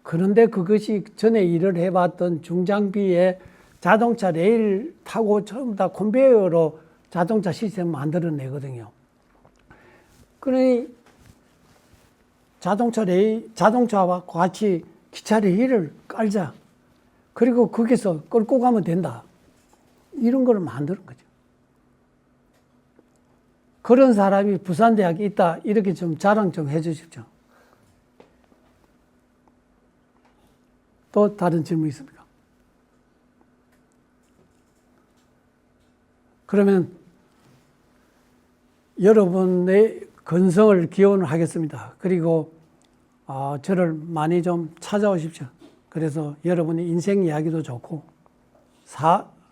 그런데 그것이 전에 일을 해봤던 중장비의 자동차 레일 타고 전부 다 컨베이어로 자동차 시스템을 만들어내거든요. 그러니 자동차와 같이 기차 레일을 깔자. 그리고 거기서 끌고 가면 된다. 이런 걸 만드는 거죠. 그런 사람이 부산대학에 있다. 이렇게 좀 자랑 좀 해주십시오. 또 다른 질문 있습니까? 그러면 여러분의 건성을 기원하겠습니다. 그리고 저를 많이 좀 찾아오십시오. 그래서 여러분의 인생 이야기도 좋고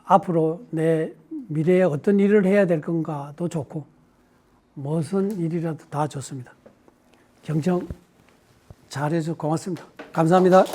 앞으로 내 미래에 어떤 일을 해야 될 건가도 좋고 무슨 일이라도 다 좋습니다. 경청 잘해줘서 고맙습니다. 감사합니다.